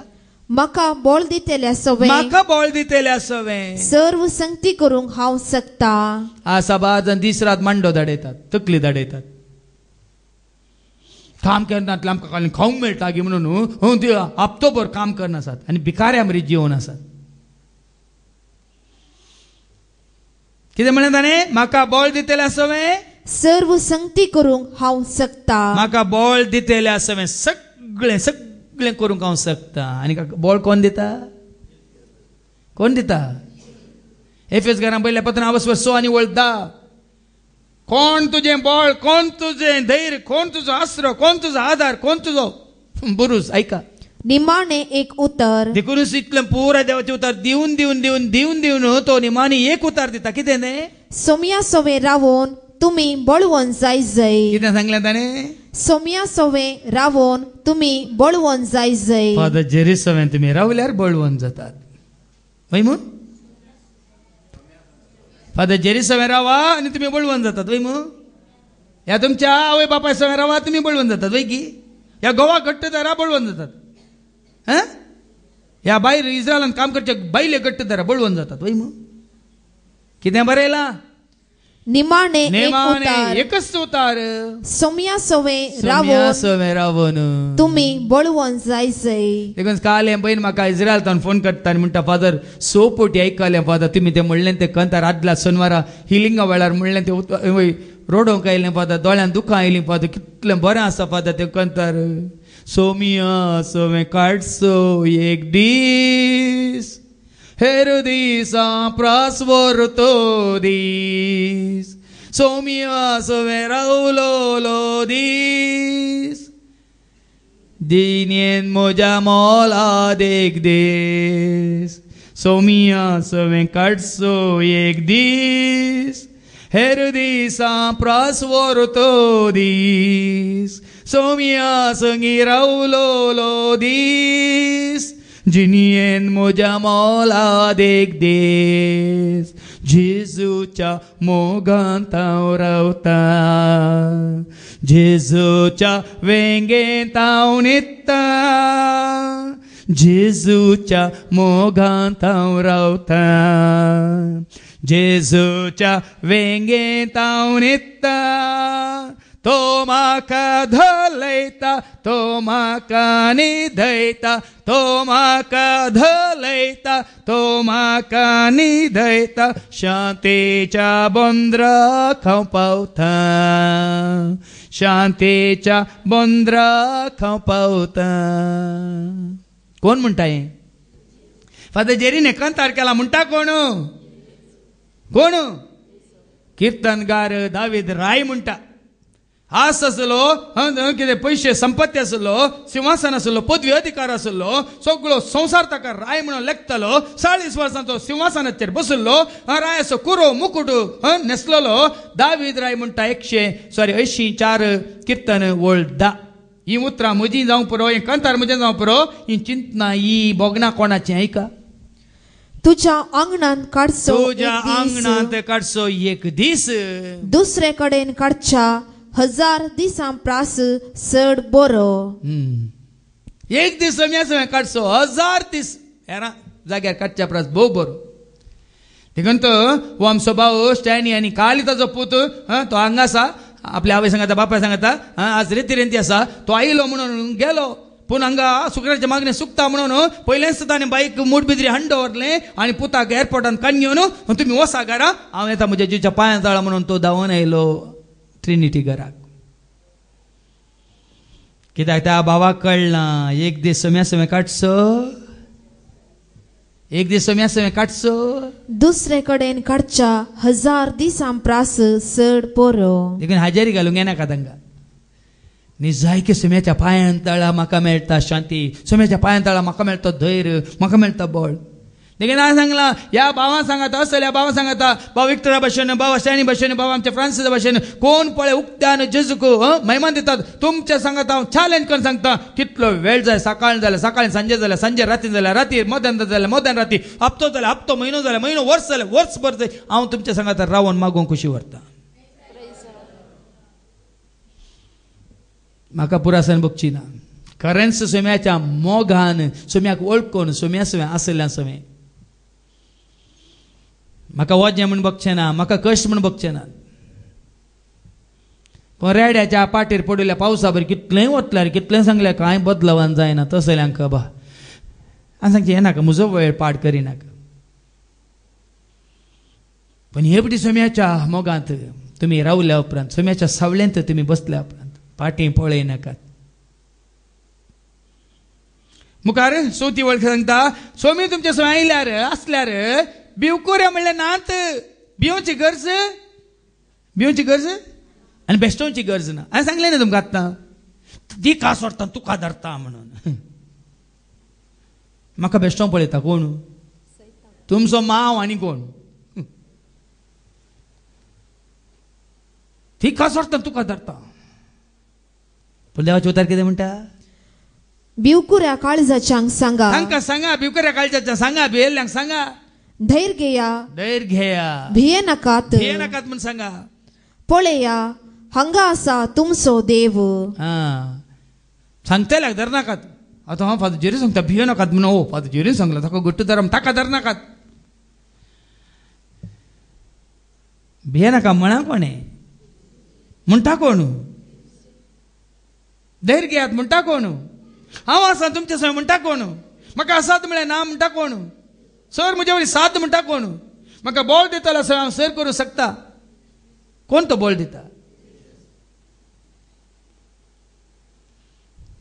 म्हाका बळ दितेल्या सवे म्हाका बळ दितेल्या सवे सर्व संगती करूंक हांव शकता. आ सबाज दीस रात मांडो धाडयतात, तकली धाडयतात. काम करनातले आमकां खाली खावंक मेळटा गी म्हणून हप्तोभर काम करनासात आनी भिकाऱ्या मरी जिवन आसात. कितें म्हणलें ताणें? म्हाका बळ दितेल्या सवे सर्व संगती करूंक हांव शकता. म्हाका बळ दितेल्या सवे सगळें सगळें करूंक हांव शकता. आनी बळ कोण दिता? कोण दिता? एफेसकारांक पयल्या पत्र 6 आनी 10. कोण तुझें बळ, कोण तुझें धैर्य, कोण तुजो आसरो, कोण तुजो आधार, कोण तुजो बुरूस? ऐका, निमाणे एक उतर देखूनच इतलें पुराय देवाचें उतर दिवन दिवन दिवन दिवन दिवन तो निमाणी एक उतर दिता. कितें न्ही? सोम्या सवे रावून तुम्ही बळवंत जाय. कितें सांगलें ताणें? सोम्या सवे रावून तुम्ही बळवंत जाय. फादर जेरी सवेन तुमी रावल्यार बळवंत जातात. वय म्हूण फादर जेरी सवेन रावा आनी तुमी बळवंत जातात. वय म्हूण ह्या तुमच्या आवय बापाय सवेन रावा तुमी बळवंत जातात. वय की ह्या गोवा घट्ट धरा बळवंत जातात. ह्या भायर इस्रायलान काम करचे बायले घट्ट धरा बळवंत जातात. वय म्हूण कितें बरयलां? निमाणे एकच उतार सोम्या सवे रावून तुम्ही बळवंत जाय. देखून काल हे पयलीं म्हाका इस्रायलांतल्यान फोन करता आनी म्हणटा फादर 6 पोटी आयकलें फादर तुमी तें म्हणलें तें कंतार आदल्या शनिवारा हिलिंगा वेळार म्हणलें तें रोडोवंक आयलें फादर, दोळ्यान दुखां आयलीं फादर. कितलें बरें आसा फादर तें कंतार. सोमिया सवें काडसो एक दीस हेर दिसा प्रासवर तो दीस. सोमिया सवें रावलो दीस दिनेन म्हज्या मोलाद एक दीस. सोमिया सवें काडसो एक दीस हेर दिसा प्रासवर तो दीस. सोमिया संगी रावलो दीस जिनियेन म्हज्या मोलाद एक दीस. जेजूच्या मोगांत हांव रावता, जेजूच्या वेंगेंत हांव न्हिदता, जेजूच्या मोगांत हांव रावता, जेजूच्या वेंगेंत हांव न्हिदता. तो म्हाका धलयता, तो म्हाका न्हिदयता, तो म्हाका धलयता, तो म्हाका न्हिदयता. शांतेच्या बंदराक हांव पावता, शांतेच्या बंदराक हांव पावता. कोण म्हणटा हें? फादर जेरीन हे कंतार केला म्हणटा कोण? कोण? कीर्तनगार दावीद राय म्हणटा. आस आसलो, कितें पयशे संपत्ती आसलो, सिंहासन आसलो, पदवी अधिकार आसलो, सगळो संवसार ताका राय म्हणून लेखतालो. 40 वर्सांचो सिंहासनाचेर बसलो, रायाचो कुरो मुकुट न्हेसलेलो. दावीद राय म्हणटा 184 कीर्तन वळ 10. ही उतरां म्हजी जावं पुरो, हें कंतार म्हजें जावं पुरो, ही चिंतना ही बोगना कोणाचें? ऐका, तुझ्या अंगणांत काडसो, तुझ्या अंगणांत काडसो एक दीस, दुसरे कडेन काडच्या 1000 दिसां प्रास चड बरो. एक दीस समें काडसो 1000 दीस हेरा जाग्यार काडच्या प्रास भोव बरो. देखून हो आमचो भाव स्टॅनी आनी काल ताजो पूत तो हांगा आसा, आपल्या आवय सांगता बापाय सांगता आज रेती आसा. तो आयलो म्हणून गेलो, पूण हांगा शुक्राच्या मागणें सुकता म्हणून पयलेंच ताणें बाईक मुडबिद्री हांड व्हरलें आनी पुताक एअरपोर्टान काडून तुमी वसा घरा, हांव येता म्हज्या जीच्या पांयां जाळा म्हणून तो धांवन आयलो ट्रिनिटी घराक. कित्याक त्या भावाक कळना एक दीस समें काडचो, एक दीस समें काडचो, दुसरे कडेन काडच्या 1000 दिसां प्रास चड बरो. देखून हाजेरी घालूंक येनाका तांकां. न्ही जायके समेच्या पांयां तळा म्हाका मेळटा शांती, समेच्या पांयां तळा म्हाका मेळटा धैर्य, म्हाका मेळटा बळ. देखीन हांवें सांगलां ह्या भावां सांगता असल्या भावां सांगता, भाव विक्टरा भाशेन, भाव स्टॅनी भाशेन, भाव आमच्या फ्रांसिसा भाशेन कोण पळय उक्त्यान जेजूक महिमान दितात. तुमच्या सांगता हांव चॅलेंज करून सांगता, कितलो वेळ जाय, सकाळ जाल्यार सकाळी, सांजे जाल्यार सांजे, राती जाल्यार राती, मध्यान जाल्यार मध्यान राती, हप्तो जाल्यार हप्तो, म्हयनो जाल्यार म्हयनो, वर्स जाल्यार वर्सभर जाय, हांव तुमच्या सांगता रावून मागोवंक खुशी व्हरता. म्हाका पुरासन भोगची ना. खरेंच सोम्याच्या मोगान सोम्याक ओळखून सोम्या सोम्या आसल्या सोमे म्हाका वजें म्हण बघचें ना, म्हाका कश्ट म्हण बघचें ना. पण रेड्याच्या पाटीर पडलेल्या पावसा बरें कितलेंय वतल्यार कितलें सांगल्यार कांय बदलावन जायना. तसल्यांक बा हांव सांगचें हें नाका, म्हजो वेळ पाड करिनाका. पण हेबडी सोम्याच्या मोगांत तुमी रावल्या उपरांत, सोम्याच्या सावळ्यांत तुमी बसल्या उपरांत पाटी पळयनाकात. मुखार चवथी वळख सांगता, सोमी तुमच्या सोय आयल्यार आसल्यार भिवकुऱ्या म्हणल्यार नात. भिवची गरज आनी बेश्टोवची गरज ना. हांवें सांगलें न्ही तुमकां आतां, ती का सोडटा तुका धरता म्हणून. म्हाका बेश्टो पळयता कोण? तुमचो मांव आनी कोण? ती का सोडटा तुका धरता. पूण देवाचें उतर कितें म्हणटा? भिवकुऱ्या काळजाच्यांक सांगा, तांकां सांगा, भिवकुऱ्या काळजाच्यांक सांगा, भियेल्ल्यांक सांगा, धैर्य घेया, भिये नाकात म्हण सांगा. पळया हांगा आसा तुमचो देव. सांगतल्याक धरनाकात. आतां हांव फादर जेरी सांगता भिये नाकात म्हणून. हो फादर जेरी सांगला ताका घट्ट धरम, ताका धरनाकात. भिये नाका म्हणा कोणें? म्हणटा कोण? धैर्य घेयात म्हणटा कोण? हांव आसा तुमचे सय म्हणटा कोण? म्हाका आसात म्हळ्यार ना म्हणटा कोण? सर म्हजे वरी साथ म्हणटा कोण? म्हाका बॉल दितालो सर हांव सर करूं शकता. कोण तो बॉल दिता?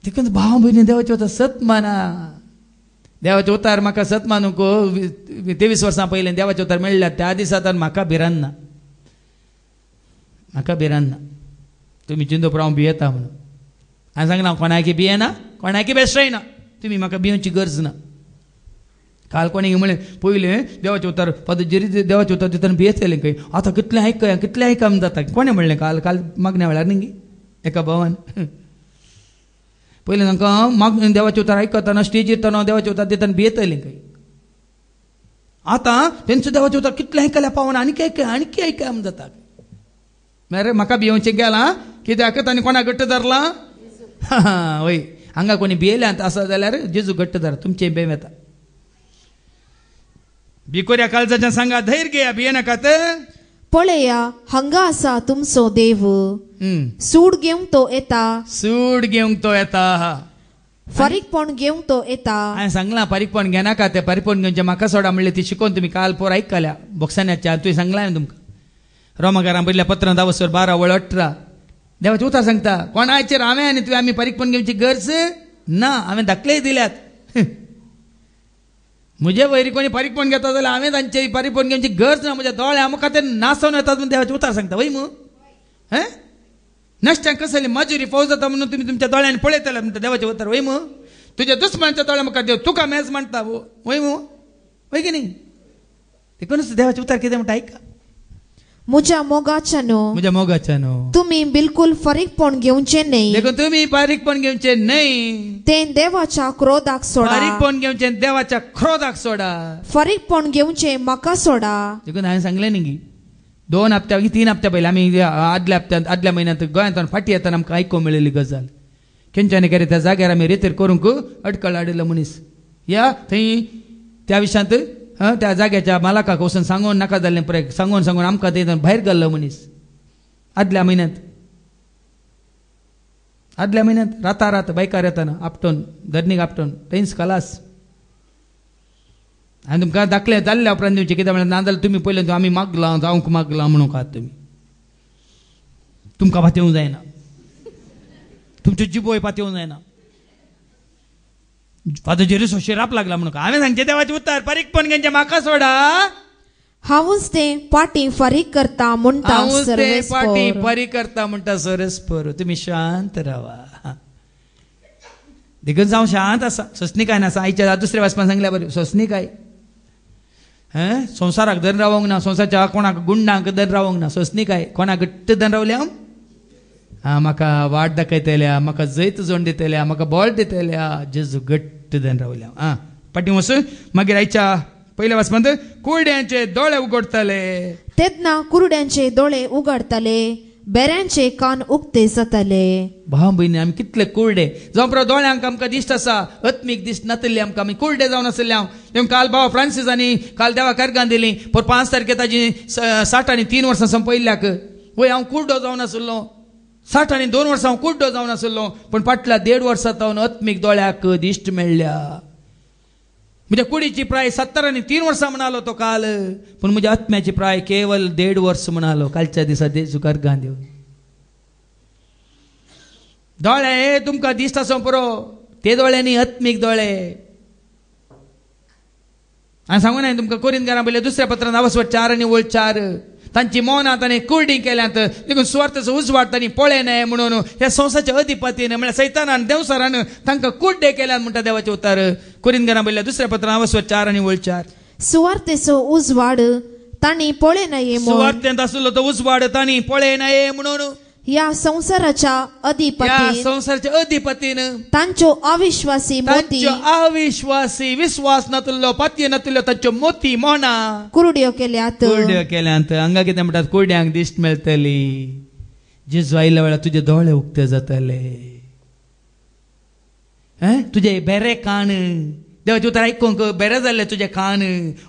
देखून भाव भयणी देवाचे उतार सत माना. देवाचे उतार म्हाका सत मानूंक 23 वर्सां पयलें देवाचे उतार मेळ्ळ्या त्या दिसांतल्यान म्हाका भिरांत ना. म्हाका भिरांत ना. तुमी चिंतून हांव भियेता म्हणून. हांवें सांगलां कोणाकी भियेना, कोणाकी बेश्टयना. तुमी म्हाका भियोवची गरज ना. काल कोणी म्हणलें पयलें देवाचे उतार फादर जेरी देवाचे उतार दितना भियेतलें खंय. आतां कितलें आयकया म्हण जाता. कोणें म्हणलें काल मागण्या वेळार न्ही एका भावान. पयलें तांकां देवाचे उतार आयकतना स्टेजीर तना देवाचे उतार दितना भियेतलें खंय. आतां तेंचो देवाचे उतार कितलें आयकल्या पावना, आनीक आयकया म्हण जाता. मरे म्हाका भियोवचें गेलां कित्याक तांणी कोणाक घट्ट धरलां? वय हांगा कोणी भियेल्यांत आसा जाल्यार जेजू घट्ट धर, तुमचें बेम येता. भिकोऱ्या काळजाच्या सांगा, धैर्य घेया, भिये नाकात. पळया हांगा आसा तुमचो देव. सूड घेवंक तो येता. फारीकपण घेवंक तो येता. हांवें सांगलां फारीकपण घेनाका. तें फारीकपण घेवचें म्हाका सोडा म्हणलें ती शिकोवन तुमी काल पोर आयकल्या बोक्सान्याच्या. तुवें सांगलां हांवें तुमकां रोमाकारां बरयल्या पत्रां 10:12-18 देवाचें उतार सांगता. कोणाचेर हांवें आनी तुवें आमी फारीकपण घेवची गरज ना. हांवें दाखलेय दिल्यात. म्हजे वयरी कोणी फारीकपण घेता जाल्यार हांवें तांचे फारीकपण घेवची गरज ना. म्हज्या दोळ्या म्हाका ते नासोवन येतात म्हणून देवाचें उतार सांगता. वय मू नश्ट्यांक कसली मजुरी फौज जाता म्हणून तुमी तुमच्या दोळ्यांनी पळयतले म्हणटा देवाचें उतार. वय मू तुज्या दुस्मनाच्या दोळ्या म्हाका देव तुका मेज म्हणटा. वय मू वय की न्ही. देखूनच देवाचें उतार कितें म्हणटा आयका. म्हज्या मोगाच्यानो तुमी बिलकुल फारीकपण घेवचें न्हय. देखून तुमी फारीकपण घेवचें न्हय. तें देवाच्या क्रोधाक सोडा. फारीकपण घेवचें देवाच्या क्रोधाक सोडा. फारीकपण घेवचें म्हाका सोडा. देखून हांवें सांगलें न्ही 2 हप्त्या 3 हप्त्या पयलीं आमी आदल्या म्हयन्यांत गोंयांत फाटी येताना आमकां आयकूंक मेळिल्ली गजाल. खंयच्यानी कितें त्या जाग्यार आमी रेतेर करूंक अडकळ हाडिल्लो मनीस. या थंय त्या विशयांत त्या जाग्याच्या मालकाक वचून सांगून नाका जाल्लें पळय. सांगून आमकां थंय भायर गेल्लो मनीस. आदल्या म्हयन्यांत रात बायकार येताना आपटोन धरणीक आपटोन थंयच खलास. हांवें तुमकां दाखलें जाल्ल्या उपरांत दिवचें. कित्याक म्हळ्यार नाजाल्यार तुमी पयलें आमी मागलां जावंक मागलां म्हणून खात तुमी. तुमकां पातयेवंक जायना. तुमच्यो जिबोय पातयेवंक जायना. फादर जेरूस शिराप लागला म्हणून हांवें सांगचें देवाचें उतार फारीकपण घेवचें म्हाका सोडा. हांवूच तें पाटी फारीक करता म्हणटा सरस्पर. तुमी शांत रावा. देखून जावं शांत आसा. सोसणीकाय नासा. आयच्या दुसऱ्या वाचपान सांगल्या बरें सोसणीकाय. संवसाराक धरून रावोंक ना. संवसाराच्या कोणाक गुंडांक धरून रावोंक ना. सोसणीकाय कोणाक घट्ट धरून रावल्या. म्हाका वाट दाखयतल्या, म्हाका जैत जोड दितल्या, म्हाका बॉल दितल्या. जेजू घट्ट धरून रावल्या. पाटी वचून मागीर आयच्या पयल्या वाचपांत कुरड्यांचे दोळे उगडतले. तेन्ना कुरड्यांचे दोळे उगडतले. बेऱ्यांचे कान उक्ते जातले. भाव भयणी आमी कितले कुरडे जावं प्रो दोळ्यांक आमकां दिश्ट आसा आत्मीक दिश्ट नातली आमकां आमी कुरडे जावन आसले. हांव काल भाव फ्रांसिसांनी काल देवा कारगान दिली पर 5 तारखे ताजी 60 वर्सां संपयल्ल्याक वय हांव कुरडो जावन आसलो. 60 वर्सां हांव कुरडो जावन आसलो पण फाटल्या 1.5 वर्सां जावन आत्मीक दोळ्याक दिश्ट मेळ्ळ्या. म्हज्या कुडीची प्राय 70 वर्सां म्हणालो तो काल पण म्हज्या आत्म्याची प्राय केवळ 1.5 वर्स म्हणालो कालच्या दिसा देजू कारगान दिवन. दोळे तुमकां दिसत आसो पुरो ते दोळ्यांनी आत्मीक दोळे. हांवें सांगूं ना तुमकां कोरिंथकारां पयलें 2 पत्रांत 4:4 तांची मौनां तांणी कुर्डी केल्यांत देखून स्वार्थाचो उजवाड तांणी पळय न्हय म्हणून ह्या संवसाराच्या अधिपतीन म्हळ्यार सैतानान देवसारान तांकां कुड्डे केल्यात म्हणटा देवाचें उतर. कोरिंथकारां पयलें 2 पत्रांत 4:4 सुवार्थेचो उजवाड तांणी पळय नये सुवार्थेंत आसलो तो उजवाड तांणी पळय नये म्हणून या संसाराच्या अधिपतीन तांच्यो अविश्वासी विश्वास नातलो पातये नातलो तांच्यो मोती मोना कुरड्यो केल्यात. हांगा कितें म्हणटात कुरड्यांक दिश्ट मेळटली. जेजू आयल्या वेळार तुजे दोळे उक्ते जातले. तुजे बेरे कान देवाचें उतर आयकोंक बेरे जाल्ले तुजे कान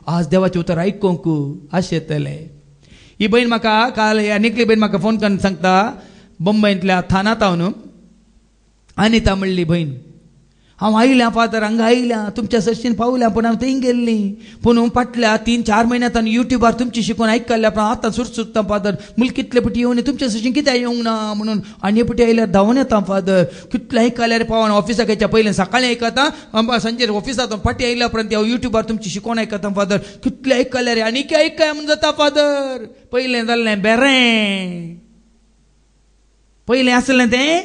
आज देवाचें उतर आयकोंक अशें येतले. ही बहीण म्हाका काल निकली बहीण म्हाका फोन करून सांगता बंबईंतल्या थानात हांव न्हू अनिता म्हणली बहीण हांव आयल्या फादर हांगा आयल्या तुमच्या सर्शीन पावल्या पण हांव थंय गेल्ली पूण फाटल्या 3-4 म्हयन्यांत युट्यूबार तुमची शिकून आयकल्ल्या पण आतां सुटता फादर मुल कितले पटी येवन तुमच्या सर्शीन कित्याक येवंक ना म्हणून आनी पटी आयल्यार धांवन येता फादर कितले आयकल्यार पावन ऑफिसाक येच्या पयलें सकाळीं आयकता संजे ऑफिसांत फाटी आयल्या पर्यंत हांव युट्यूबार तुमची शिकून आयकता फादर कितले आयकल्यार आनी आयकाय म्हूण जाता फादर. पयलें जाल्लें बेरें पयलें आसलें तें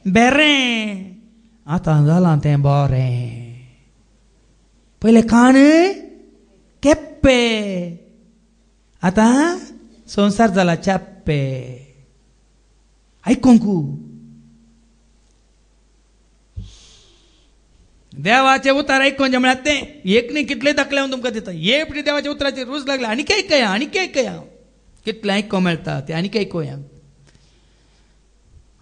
बेरें आतां जालां तें बरें. पयलें कान केप्पे आतां संवसार जाला चाप्पे. आयकोंकू देवाचें उतर आयकोंचें म्हळ्यार तें एक न्ही कितले दाखले हांव तुमकां दिता. हे पटी देवाच्या उतराचेर रूच लागले आनीक आयकया कितलें आयको मेळटा तें आनीक आयकोया.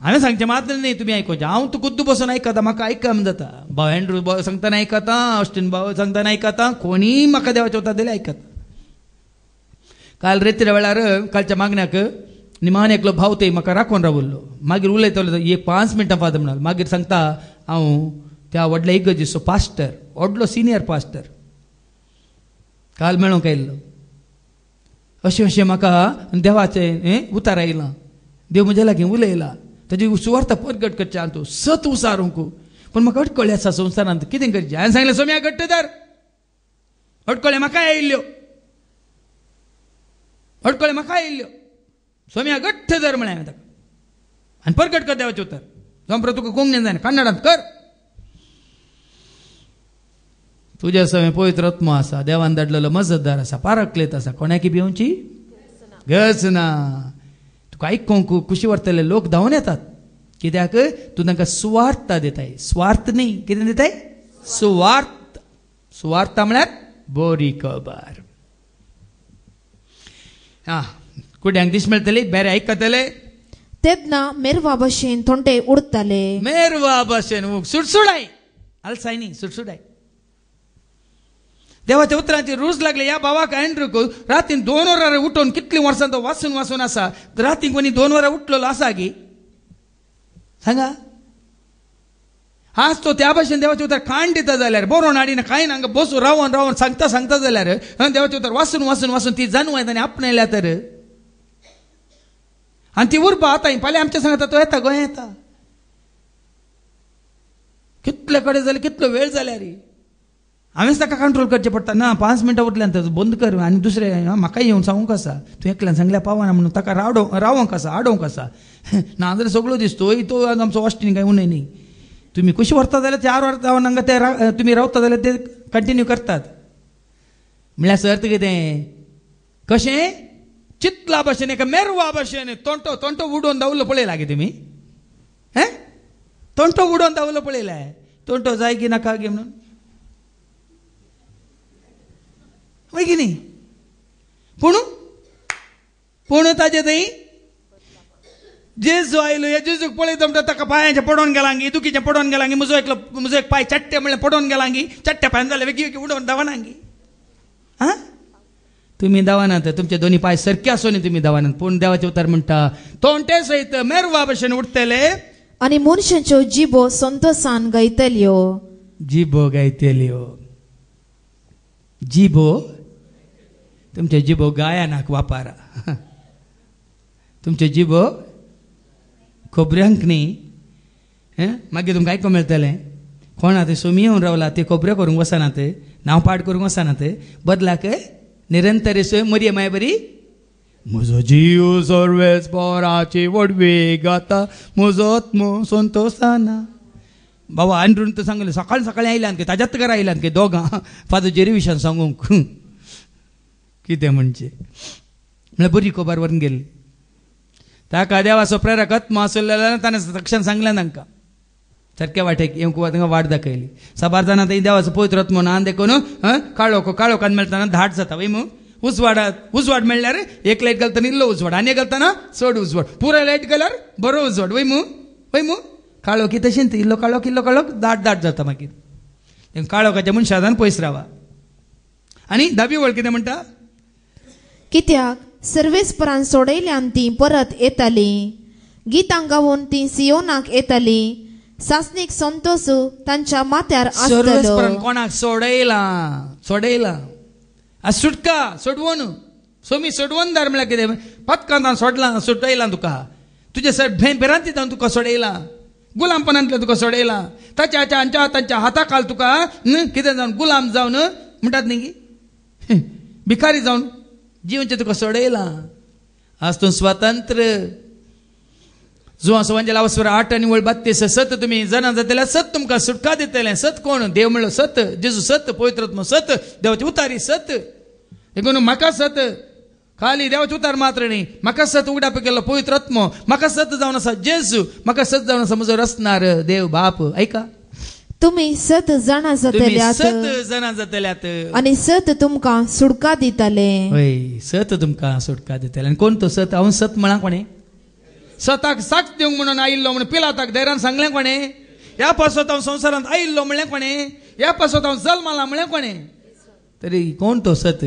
हांवें सांगचें मात्र न्ही तुमी आयकोचें हांव तूं कुद्दू बसून आयकता म्हाका आयकया म्हण जाता. भाव एंड्रू सांगतना आयकता ऑस्टीन भाव सांगतना आयकता कोणी म्हाका देवाचें उतर दिलें आयकता. काल रेत्रे वेळार कालच्या मागण्याक निमान एकलो भाव थंय म्हाका राखून रावल्लो मागीर उलयतलो एक 5 मिनटां फादर म्हणलो मागीर सांगता हांव त्या व्हडल्या इगर्जेचो पास्टर व्हडलो सिनियर पास्टर काल मेळोंक आयिल्लो. अशें म्हाका देवाचें उतर आयलां देव म्हज्या लागीं उलयला ताजी सुवार्थ परगट करचें तूं सत उसारूंक पूण म्हाका अडकळ्ळें आसा संवसारांत कितें करचें. हांवें सांगलें सोम्या घट्ट धर अडकळ्ळें म्हाका आयिल्ल्यो सोम्या घट्ट धर म्हळें हांवें ताका आनी परगट कर देवाचें उतर जमप्र तुका कोंकणीन जायना कन्नडांत कर. तुज्या सवय पवित्र आत्मा आसा देवान धाडलेलो मजतदार आसा पारक्लेत आसा कोणाकी भिवची गरज ना. तुका आयकोंक खुशी व्हरतले लोक धांवन येतात कित्याक तूं तांकां सुवार्थ दिताय. स्वार्थ न्ही कितें दिताय सुवार्थ म्हळ्यार बरी खबर. कुड्यांक दिश्ट मेळटली बेरे आयकतले तेन्ना मेरवा भशेन थोंटे उडतले. मेरवा भशेन सुटसुडाय आलसाय न्ही सुटसुडाय. देवाच्या उतरांची रूच लागले ह्या भावाक एंड्रूक रातीन 2 वरां उठोवन कितलीं वर्सां तो वाचून आसा रातीन कोणी 2 वरां उठलेलो आसा गी सांगा. आज तो त्या भाशेन देवाचें उतर काण दिता जाल्यार बरोवन हाडिना कांय ना हांगा बसून रावन सांगता जाल्यार देवाचें उतर वाचून ती जानू आनी आपणयल्या तर आनी ती उरपा आतां फाल्यां आमच्या सांगता तो येता गोंया येता कितले कडेन जाले कितलो वेळ जाल्यार हांवेंच ताका कंट्रोल करचें पडटा. ना 5 मिनटां उरल्यानंतर बंद कर आनी दुसरें म्हाका येवन सांगूंक आसा तूं एकल्यान सांगल्यार पावना म्हणून ताका रावोंक आसा आडोवंक आसा ना जाल्यार सगळो दिसतो तो आमचो ऑस्टीन काय उणय न्ही. तुमी कशी व्हरता जाल्यार 4 वरां जावन हांगा ते तुमी रावता जाल्यार ते कंटिन्यू करतात म्हळ्यार सर्त कितें कशें चितला भशेन एका मेरवा भशेन तोंटो उडोवन दावल्लो पळयला गे तुमी तोंटो उडोवन दावल्लो पळयला तोंटो जाय की नाका गे म्हणून वय की न्ही पूण ताजे थंय जेजू आयलो या जेजूक पळयता म्हणटा ताका पांयाचे पडोवन गेलांगी दुखीचे पडोवन गेलांगी म्हजो एक पांय चट्टे म्हणल्यार पडोवन गेलांगी चट्ट्या पांयान जाले वेगळी उडोवन धांवनांगी हा तुम्ही धांवनात तुमचे दोन्ही पांय सारके आसून तुम्ही धांवनात पूण देवाचे उतार म्हणटा तोंटे सहित मेरवा भशेन उठतले आनी मनशांच्यो जिबो संतोषान गायतल्यो जिबो गायतल्यो जिबो तुमचे जिबो गायनाक वापरा तुमचे जिबो खोबऱ्यांक न्ही मागीर तुमकां आयकूंक मेळटलें कोण आतां सोमी येवन रावला ते खोबऱ्यो करूंक वचनात नांव पाठ करूंक वचनात बदलाक निरंतर मरी माय बरी म्हजो जीव सर्वेच पोराची वडवी गाता म्हजो आत्मो संतोषाना बाबा आंड्रून तर सांगलें सकाळी सकाळी आयल्यान ताज्यात घरा आयल्यान की दोगां फादर जेरी विशयान सांगूंक कितें म्हणचे म्हळ्यार बरी खबर व्हरून गेली ताका देवाचो प्रेरक आत्मा आसलेल्यान ताणें तक्षण सांगलें तांकां सारक्या वाटेक येवंक तांकां वाट दाखयली साबार जाणां थंय देवाचो पवित्र आत्मो ना देखून काळोखान मेळटाना धाड जाता वय मू उजवाड मेळ्ळ्यार एक लायट घालतना इल्लो उजवाड आनी घालतना चड उजवाड पुराय लायट गेल्यार बरो उजवाड वय मू काळोखी तशेंच इल्लो काळोख दाट जाता मागीर काळोखाच्या मनशांतल्यान पयस रावा आनी दावी वळ कितें म्हणटा कित्याक सर्वेस्परान सोडयल्यान ती परत येताली गितां गावून ती सियोनाक येताली सासनीक संतोष तांच्या माथ्यार आसतलो कोणाक सोडयला सुटका सोडवून सोमी सोडवून दार म्हळ्यार कितें पत्कांत सुटयला तुका तुजे भेरांत तुका सोडयला गुलामपणांतल्यान तुका सोडयला तांच्या हाताखाल तुका कितें जावन गुलाम जावन म्हणटात न्ही भिकारी जावन जीवनचे तुका सोडयला आज तूं स्वतंत्र जुआ सवांच्या वस्वर 8 आणि 32 सत तुम्ही जाणा जातल्या सत तुमकां सुटका दितलें सत कोण देव म्हणलो सत जेजू सत पवित्र आत्मा सत देवाची उतारी सत देखून म्हाका सत खाली देवाचे उतार मात्र न्ही म्हाका सत उगडाप केल्लो पवित्र आत्मा म्हाका सत जावन आसा जेजू म्हाका सत जावन आसा म्हजो रचणार देव बाप ऐका तुम्ही सत जाणा जातल्यात आणि सत तुमकां सुटका दितले होय सत तुमकां सुटका दितले आनी कोण तो सत हांव सत म्हणा कोणे सताक साक्ष दिवंक म्हणून आयिल्लो म्हणून पिलाताक धैर्यान सांगलें कोणे ह्या पासत हांव संवसारांत आयिल्लो म्हणलें कोणे ह्या पासत हांव जल्माला म्हणलें कोणे तरी कोण तो सत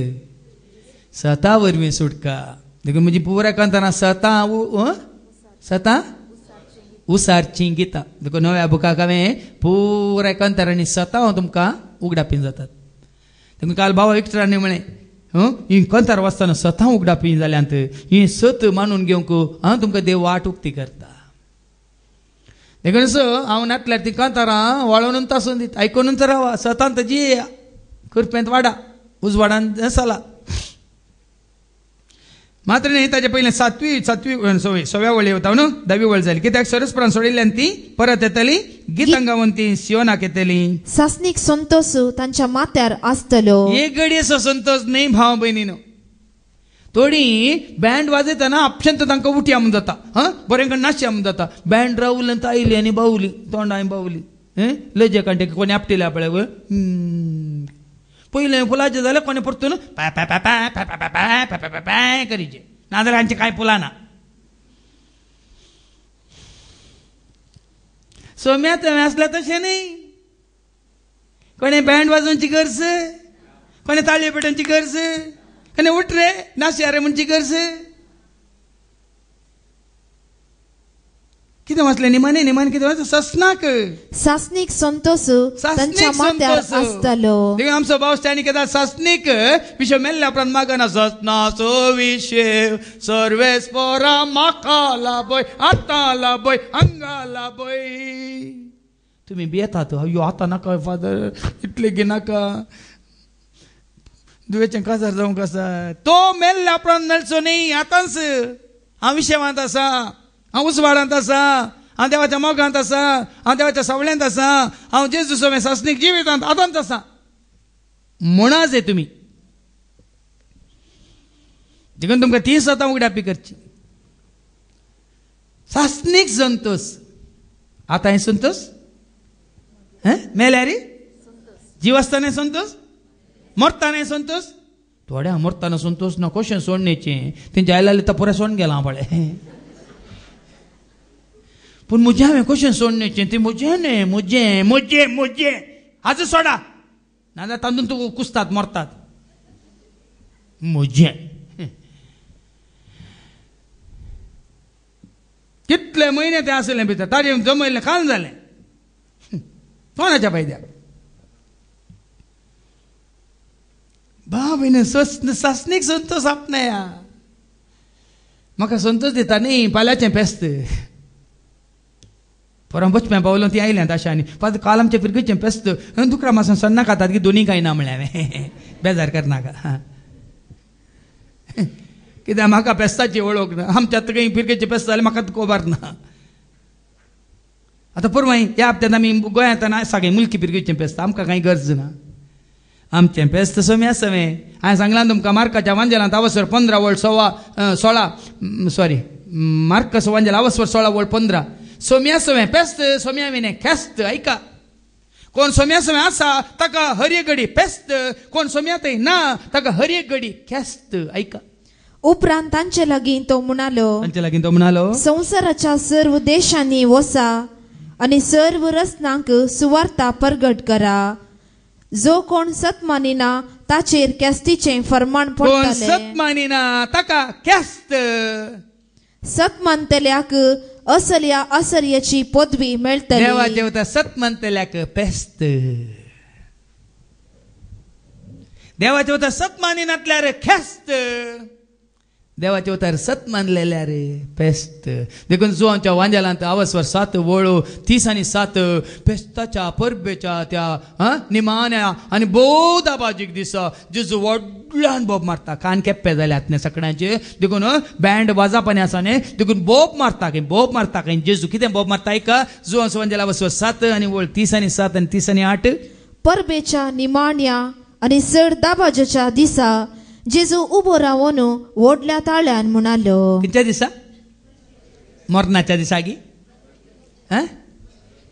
सता वरवीं सुटका देखून म्हजी पुराय कांताना सता उसारची गितां देखून नव्या बुकाक हांवें पुराय कांतारांनी सता हांव तुमकां उगडापीन जातात देखून काल भावा विक्टरांनी म्हळें ही कंतार वाचताना सता उगडापी जाल्यांत ही सत मानून घेवंक हांव तुमकां देव वाट उक्ती करता देखून हांव नाटल्यार ती कांतारां वळोवन तासून दित आयकून रावा सतांत जी कृपेंत वाडा उजवाडान चला मात्र न्ही ताचे पयलें सातवी सव्या वळी वता न्हू 10वी वळ जाली कित्याक सरस्परान सोडिल्ल्यान ती परत येतली गितां गावून ती सियोनाक येतली सासनीक संतोष तांच्या माथ्यार आसतलो एक घडयेचो संतोष न्ही भाव भयणीनो थोडी बँड वाजयतना आपशंत तांकां उठी म्हणून जाता बरें करून नाशया म्हणून जाता बँड रावली आनी आयली आनी बावली तोंडाय बावली लजे कांटे कोणी आपटिल्या पळय पयलें फुलाचें जाल्यार कोणी परतून पाय पाय पाय पाय पाय पाय पाय पाय पाय पाय करीचे नाजाल्यार हांचे कांय फुलां ना सोम्यात आसल्यार तशें न्ही कोणें बँड वाजोवची गरज कोणें ताळयो पेटोवची गरज कोणें उठ रे नाशया रे म्हणची गरज कितें वाचलें निमाणे कितें वाचलें ससनाक सासनीक संतोष तांच्या माथ्यार आसतलो देखून आमचो भाव स्टॅनी केदा सासनीक विशय मेल्ल्या उपरांत मागना ससनाचो विशय सर्वेस्परा म्हाका लाभय आतां लाभय हांगा लाभय तुमी भियेतात अयो आतां नाका फादर इतले गे नाका दुयेचें काजार जावंक आसा तो मेल्ल्या उपरांत मेळचो न्ही आतांच हांव विशेवांत आसा हांव उजवाडांत आसा हांव देवाच्या मोगांत आसा हांव देवाच्या सावळ्यांत आसा हांव जेजू सोबे सासनीक जिवितांत आतांच आसा म्हणा जे तुमी देखून तुमकां ती सतां उगडापी करची सासनीक संतोष आतां हे संतोष मेल्यार जीव आसतना संतोष मरतना संतोष थोड्या मरतना संतोष ना कशें सोडणेचें तेंच्या आयला तो पुराय सोडून गेला पळय पूण मुजें हांवें कशें सोडणेचें तें मुजें न्ही मुजें मुजें मुजें हाजो सोडा नाजाल्यार तांदूळ तूं कुसतात मरतात मुजें कितले म्हयने तें आसलें भितर ताजें जमयलें खावन जालें कोणाच्या फायद्याक बाबीन सासणीक संतोष आपणाया म्हाका संतोष दिता न्ही पाल्याचें पेस्त परवा बचप्या पावलो ती आयल्यात अशांनी काल आमच्या पिरकेचें पेस्त दुकरा मासन सन्ना खातात की दोनी कांय ना म्हळ्यां हांवें बेजार करनाका कित्याक म्हाका पेस्ताची वळख ना आमच्या काही पिरकेचें पेस्त जाल्यार म्हाका खबर ना आतां परवां ह्या हप्त्यांत आमी गोंयांत सगळें मुल्की पिरकेचें पेस्त आमकां कांय गरज ना आमचें पेस्त सोम्या सवें हांवें सांगलां तुमकां मार्काच्या वांजेलांत आवसर 15 वळ 16 सॉरी मार्कस वांजेला आवसर 16 वळ 15 सोम्या सवें पेस्त सोम्या विने खेस्त ऐका कोण सोम्या सवें आसा ताका हर एक घडी पेस्त कोण सोम्यातय ना ताका हर एक घडी खेस्त ऐका उपरांत तांचे लागीं तो म्हणलो संवसाराच्या सर्व देशांनी वसा आनी सर्व रस्त्यांक सुवार्ता परगट करा जो कोण सत मानिना ताचेर कॅस्तीचें फर्माण पडटलें सत मानिना ताका कॅस्त सत मानतल्याक असल्या आसर्याची पदवी मेळटली देवाचे वता सत मानतल्याक पेस्त देवाचे वता सत मानिनातल्यार खेस्त देवाचे उतार सत मानलेल्या रे पेस्त देखून जुवांच्या वांजेलांत आवसवर 7 वळो 30 आनी 7 पेस्ताच्या परबेच्या त्या निमाण्या आनी बोधा बाजीक दिसा जेजू व्हडल्यान बोब मारता कान केप्पे जाल्यात ने सगळ्यांचे देखून बँड वाजापानी आसा न्ही देखून बोब मारता काय जेजू कितें बोब मारता ऐका जुवांच्या वांजेला आवसवर 7 आनी वळ 30 आनी 7 आनी 30 आनी 8 परबेच्या निमाण्या आनी चड दाबाजाच्या दिसा जेजू उबो रावून व्हडल्या ताळ्यान म्हणालो कितच्या दिसा मरणाच्या दिसागी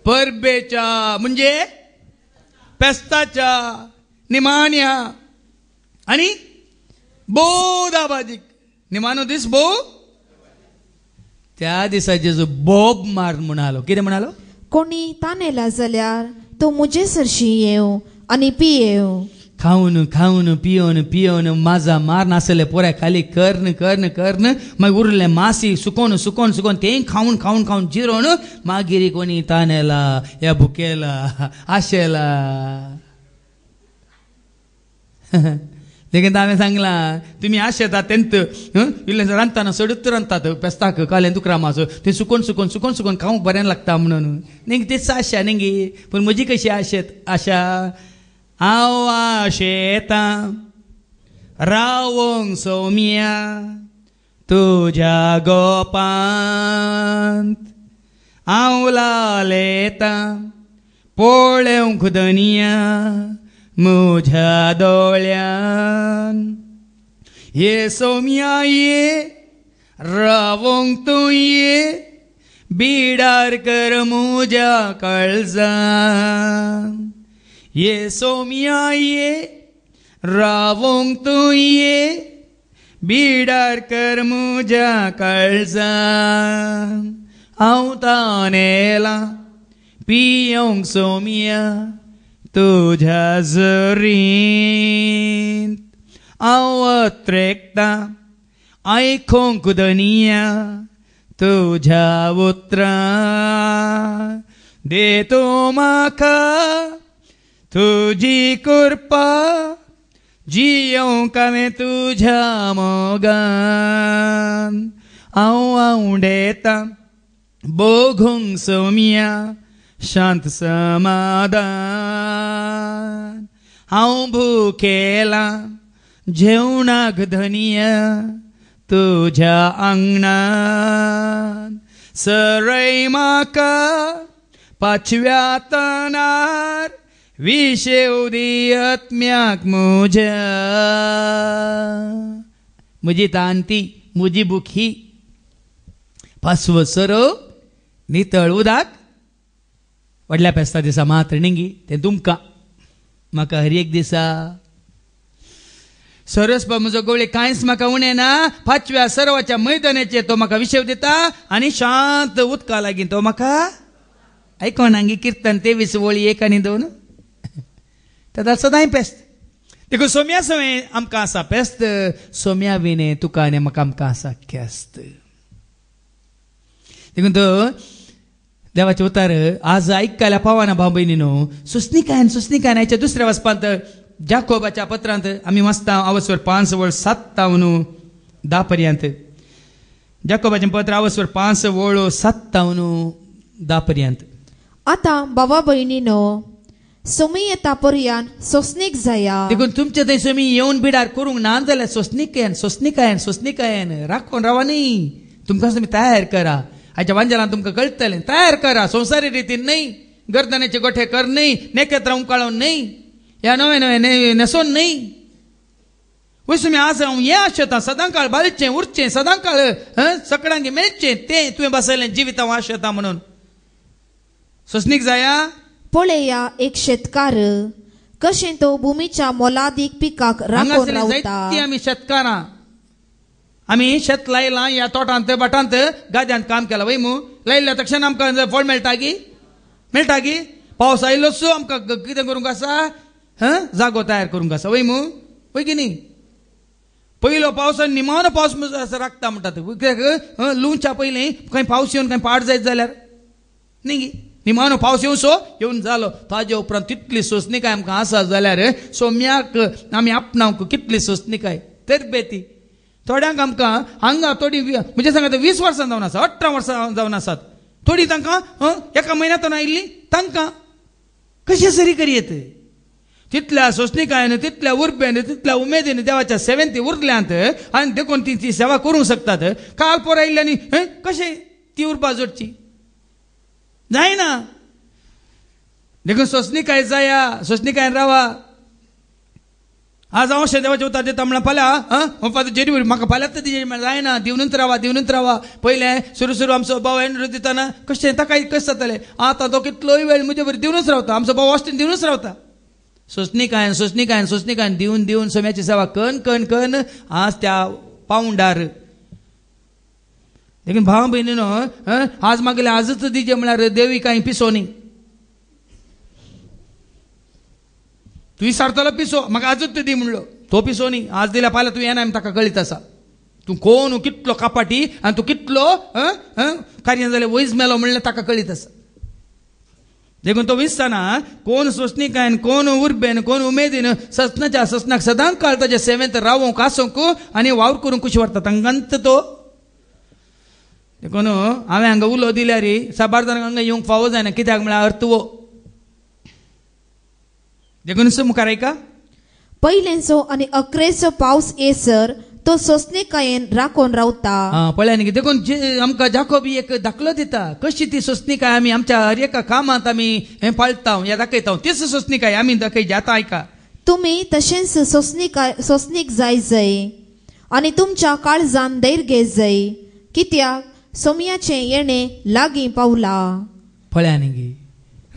परबेच्या म्हणजे पेस्ताच्या निमाण्या आणि बोदाबाजीक निमानो दीस बो त्या दिसा जेजू बोब मार म्हणालो कितें म्हणालो कोणी तानेला जाल्यार तो मुजे सरशी येव आनी पियेव खाऊन पियोन माझा मार नासले पोऱ्या खाली कर्ण मागीर उरले मासी सुकोन तें खाऊन जिरोन मागीर कोणी तानेला या भुकेला आशेला देखीन हांवें सांगलां तुमी आशेतात तेंत इल्लें रांदतना सडूच रांदतात पेस्ताक कालें दुकरामाचो तें सुकोन खावंक बरें लागता म्हणून नेंगी तेच आशा नेंगी पूण म्हजी कशी आशा हांव आशेता रावोंक सौम्या तुज्या गोपांत हांव लालेता पळोवंक दुनिया म्हज्या दोळ्यान ये सौम्या ये रावोंक तूं ये बिडार कर म्हज्या काळजान ये सौम्या ये रावोंक तूं ये बिडार कर म्हज्या काळजान हांव तानेला पियोंक सौम्या तुज्या झरींत हांव अत्रेकता आयकोंक दुनिया तुज्या उतरां दे तूं म्हाका तुजी कृपा जियोंक हांवें तुज्या मोगान हांव आवडेता बोगूंक सौम्या शांत समाधान हांव भुकेला जेवणाक धनिया तुज्या आंगणान सरय म्हाका 5व्या तनार विशेव दी आत्म्याक म्हजी तांती म्हजी भूक ही 5वो सरो नितळ उदक व्हडल्या पेस्ता दिसा मात्र निंगी तें तुमकां म्हाका हर एक दिसा सरसपा म्हजो गवळे कांयच म्हाका उणें ना. 5व्या सर्वाच्या मैदानाचेर तो म्हाका विशव दिता आनी शांत उदका लागीं तो म्हाका आयकोनांगी कीर्तन 23 वळी 1 आनी 2 तेदा सदांय पेस्त. देखून सोम्या सवय आमकां आसा पेस्त, सोम्या विने तुका आनी म्हाका आमकां आसा केस्त. देखून तो देवाचे उतार आज आयकल्या पावाना भाव भयणीनो, सुस्निकायन हाच्या दुसऱ्या वचपांत जाकोबाच्या पत्रांत आमी वाचता अवस्वर 5:7-10 पर्यंत. जाकोबाचें पत्र अवस्वर 5:7-10 पर्यंत. आता भावा भयणीनो, सोमी येता पर्यंत सोसणीक जाया. देखून तुमचे थंय सोमी येवन बिडार करूंक ना जाल्यार सोसणीकायन राखून रावा न्ही. तुमकां तुमी तयार करा. हाच्या वांजलान तुमकां कळटलें. तयार करा, संवसारी रितीन न्हय, गर्दनाचे गोठे कर न्हय, नेकेत रावून काळोवन न्हय, ह्या नवे नेसोन न्हय. वय तुमी आज हांव हें आशेतां, सदां काळ बाळचें उरचें, सदां काळ सकाळांगी मेळचें, तें तुवें बसयलें जिवीत हांव आशेतां म्हणून. सोसणीक जाया. पळया एक शेतकार कशें तो भुमीच्या मोलादीक पिकाक राखून रावता. आमी शेतकारां, आमी शेत लायलां, ह्या तोटांत बाटांत गाद्यांत काम केलां. वय मू लायल्या तक्षण आमकां फळ मेळटा गी. पावस आयलो सो आमकां कितें करूंक आसा, जागो तयार करूंक आसा. वय मू वय की न्ही. पयलो पावसान निमाणो पावस राखता म्हणटात. लुंच्या पयलीं खंय पावस येवन खंय पाड जायत जाल्यार न्ही गी. निमाणो पावस येवन जालो, ताजे उपरांत तितली सोसणीकाय आमकां आसा जाल्यार सोम्याक आमी आपणावंक कितली सोसणीकाय तरबेती. थोड्यांक आमकां हांगा थोडी म्हणजे सांगात 20 वर्सां जावन आसा, 18 वर्सां जावन आसात. थोडी तांकां एका म्हयन्यांतून आयिल्ली, तांकां कशें सरी करीत. तितल्या सोसणीकायन, तितल्या उर्बेन, तितल्या उमेदीन देवाच्या सेवेंत उरल्यांत आनी देखून ती सेवा करूंक शकतात. काल पोर आयिल्ल्यानी कशें ती उरपा जोडची जायना. देखून सोसणीकाय जाया, सोसणीकायन रावा. आज हांव अशें देवाचें उतर दिता म्हणल्यार फाल्यां जेरी म्हाका फाल्यां तेजेर जायना. दिवनूच रावा. पयलें सुरू आमचो भाव एंड्रू दिताना कशें ताकाय कशें जातालें. आतां तो कितलोय वेळ म्हजे बरें दिवनूच रावता. आमचो भाव वाश्टीन दिवनूच रावता. सोसणीकायन दिवन सोम्याची सेवा कन आज त्या पावंडार. देखून भाव भयणीनो, आज मागले आजच दिजे म्हळ्यार देवी कांय पिसो न्ही. तूं विचारतलो पिसो, म्हाका आजूच दी म्हणलो, तो पिसो न्ही. आज दिल्या फाल्यां तूं येना ताका कळीत आसा. तूं कोण कितलो कापाटी आनी तूं कितलो कार्य जालें वयस मेलो म्हणलें ताका कळीत आसा. देखून तो विसतना कोण सोसणीकायन, कोण उर्बेन, कोण उमेदीन ससनाक सदां काळ ताच्या सेवेंत रावूंक आसूंक आनी वावर करूंक कशी व्हरता तांकांत तो. देखून हांवें हांगा उलो दिल्यार 7 जाणांक हांगा येवंक फावो जायना. कित्याक म्हळ्यार अर्थ वो. देखून मुखार ऐका. पयलेचो आनी 11चो पावस येसर तो सोसणीकायेन राखून रावता. पळया न्ही. देखून आमकां जाकोब एक दाखलो दिता कशी ती सोसणीकाय आमी आमच्या हर एका कामांत आमी हें पाळटा, हें दाखयता. तीच सोसणीकाय आमी दाखयची. आतां ऐका. तुमी तशेंच सोसणीक जाय आनी तुमच्या काळजान धैर्य जाय, कित्याक सोम्याचें येणें लागीं पावला. पळया न्ही गे.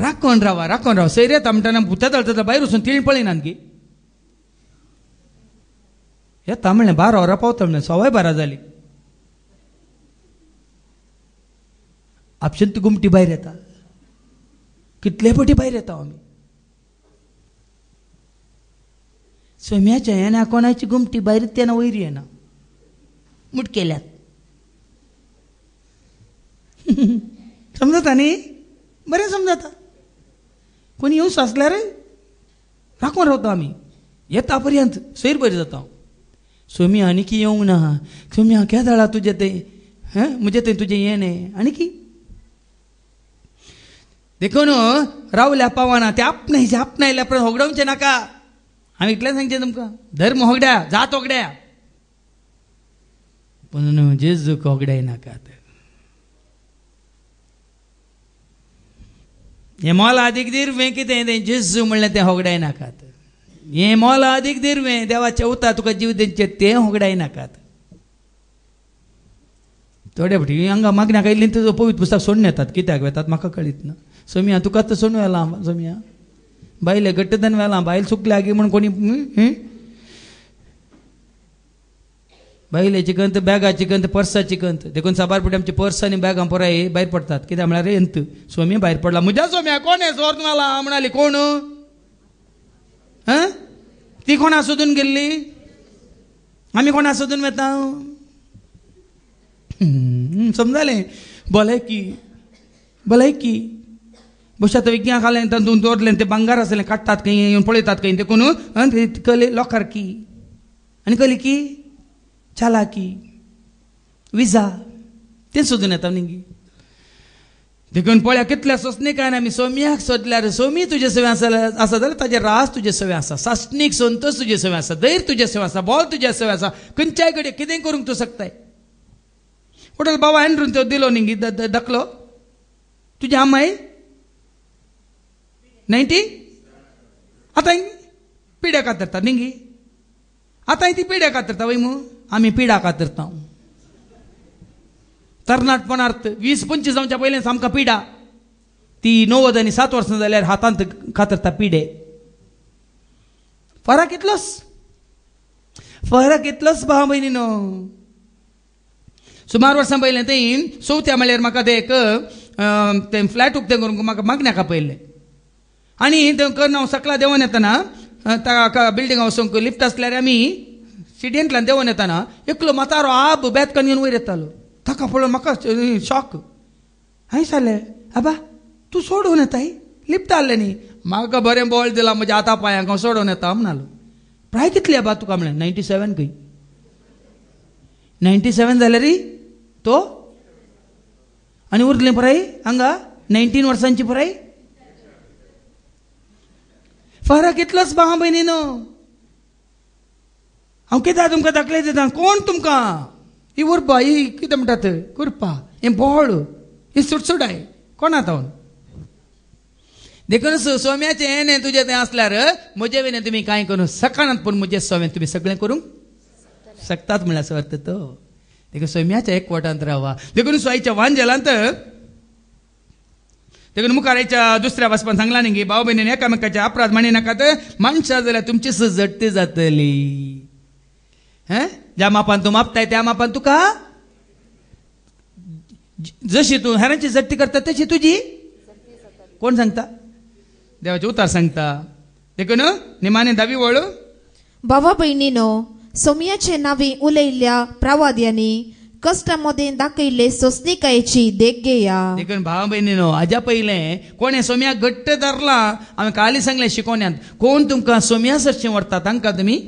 राखून रावा. सैर येता म्हणटाना भुतां भायर वचून तिळीन पळयनात गे. येता म्हणलें 12 वरां पावता म्हणलें 12:15 जाली. आपशीन ती गुमटी भायर येता. कितले फावटी भायर येता आमी. सोम्याच्या येण्या कोणाची गुमटी भायर तेन्ना वयर येना, मुटकेल्यात. समजता न्ही. बरें समजता. कोणी येवंक आसल्यार राखून रावता आमी. येता पर्यंत सैर बरी जाता. सोमी आनीक येवंक ना. सोम्या केदाळा तुजें तें म्हजें तें तुजें येणें आनीक. देखून रावल्या पावना ते आपणायल्या परत होगडोवचें नाका. हांव इतलें सांगचें तुमकां. धर्म होगड्या, जात होगड्या, पूण जेजूक होगडाय नाकात. हें मोला अदीक दिरवें कितें तें जेजू म्हणलें तें होगडाय नाकात. हें मोला अदीक दिरवें देवाचें उतार तुका जीव देंचें तें होगडाय नाकात. थोडे फावटी हांगा मागण्याक आयिल्लीं तुजो पवित्र पुस्तक सोडून येतात. कित्याक वेतात म्हाका कळीत ना. सोम्या तुका आतां सोडून व्हेलां. सोम्या बायले गट्टदन व्हेलां. बायल चुकल्या गे म्हण कोणी बायलेची कंत बॅगाची कंत पर्साची कंत देखून साबार पिढी आमची पर्स आणि बॅग पोराय भायर पडतात कित्याक म्हळ्यार एंत सोमी भायर पडला म्हज्या सोम्या कोण आहे सोर तुम्हाला म्हणाली कोण ती कोणा सोदून गेल्ली आमी कोणा सोदून वेता समजालें भलायकी भलायकी बशात विज्ञान खालें तातूंत दवरलें तें भांगार आसलें काडटात खंय येवन पळयतात खंय देखून कले लोकार्की आनी कली की चालाकी विजा तें सोदून येता न्ही देखून पळया कितल्या सोंसणीकायन आमी सोम्याक सोदल्यार सोमी तुजे सवे आसा जाल्यार ताजे रास तुजे सवे आसा सासणीक संतोश तुजे सवे आसा धैर्य तुजे सवे आसा बोल तुजे सवे आसा खंयच्याय कडेन कितें करूंक तूं शकताय होटल बाबा एंड्रून तो दिलो न्ही दाखलो तुजी आमाय 90 आतां पिड्या कातरता न्ही आतां ती पिड्या कातरता वय मू आमी पिडा कातरता तरणाटपणार्थ 20-25 जावच्या पयलें सामका पिडा ती 90 आनी 7 वर्सां जाल्यार हातांत कातरता पिडे फरक इतलोच भाव भयणीनो सुमार वर्सां पयलें थंय चवथ्या म्हळ्यार म्हाका तें फ्लॅट उक्तें करूंक म्हाका मागण्याक आपयल्लें आनी तें करना हांव सकला देंवन येतना ताका बिल्डिंगा वचूंक लिफ्ट आसल्यार आमी सिडियंतल्यान देंवन येतना एकलो म्हातारो आब बेतकान येवन वयर येतालो ताका पळोवन म्हाका शॉक हांवें सांगलें आबा तूं सोडून येताय लिफ्ट आहलें न्ही म्हाका बरें बॉल दिला म्हज्या हाता पांयांक हांव सोडून येता म्हणलो प्राय कितली आबा तुका म्हणलें 97 खंय 97 जाल्यार तो आनी उरलें पुराय हांगा 19 वर्सांची पुराय फरक इतलोच भाव भयणीनो हांव कित्याक तुमकां दाखले दिता कोण तुमकां ही उरपा ही कितें म्हणटात कुरपा हें बोळ ही सुटसुडाय कोण आतां देखून सोम्याचें हें तुजें तें आसल्यार म्हजे विने तुमी कांय करूं सकाळांत पूण म्हजें सोम्यान तुमी सगळें करूंक शकतात म्हणल्यार असो अर्थ तो देखून सोम्याच्या एकवटांत रावा देखून सोयच्या वांजेलांत देखून मुखार आयच्या दुसऱ्या वाचपान सांगला न्ही भाव भयणीन एकामेकाचे अपराध मानी नाकात मनशां जाल्यार तुमची सजडटी जातली ज्या मापान तूं मापताय त्या मापान तुका जशी तूं हेरांची जट्टी करता तशी तुजी कोण सांगता देवाचे उतार सांगता देखून निमाणे 10वी वळ भावा भयणीनो सोम्याचे नावी उलयल्ल्या प्रवाद्यांनी कष्टामध्ये दाखयले सोसणीकायेची देख घेया देखून भाव भयणीनो हाज्या पयलें कोणें सोम्याक घट्ट धरला हांवें काली सांगलें शिकोवण्यांत कोण तुमकां सोम्या सरचें व्हरता तांकां तुमी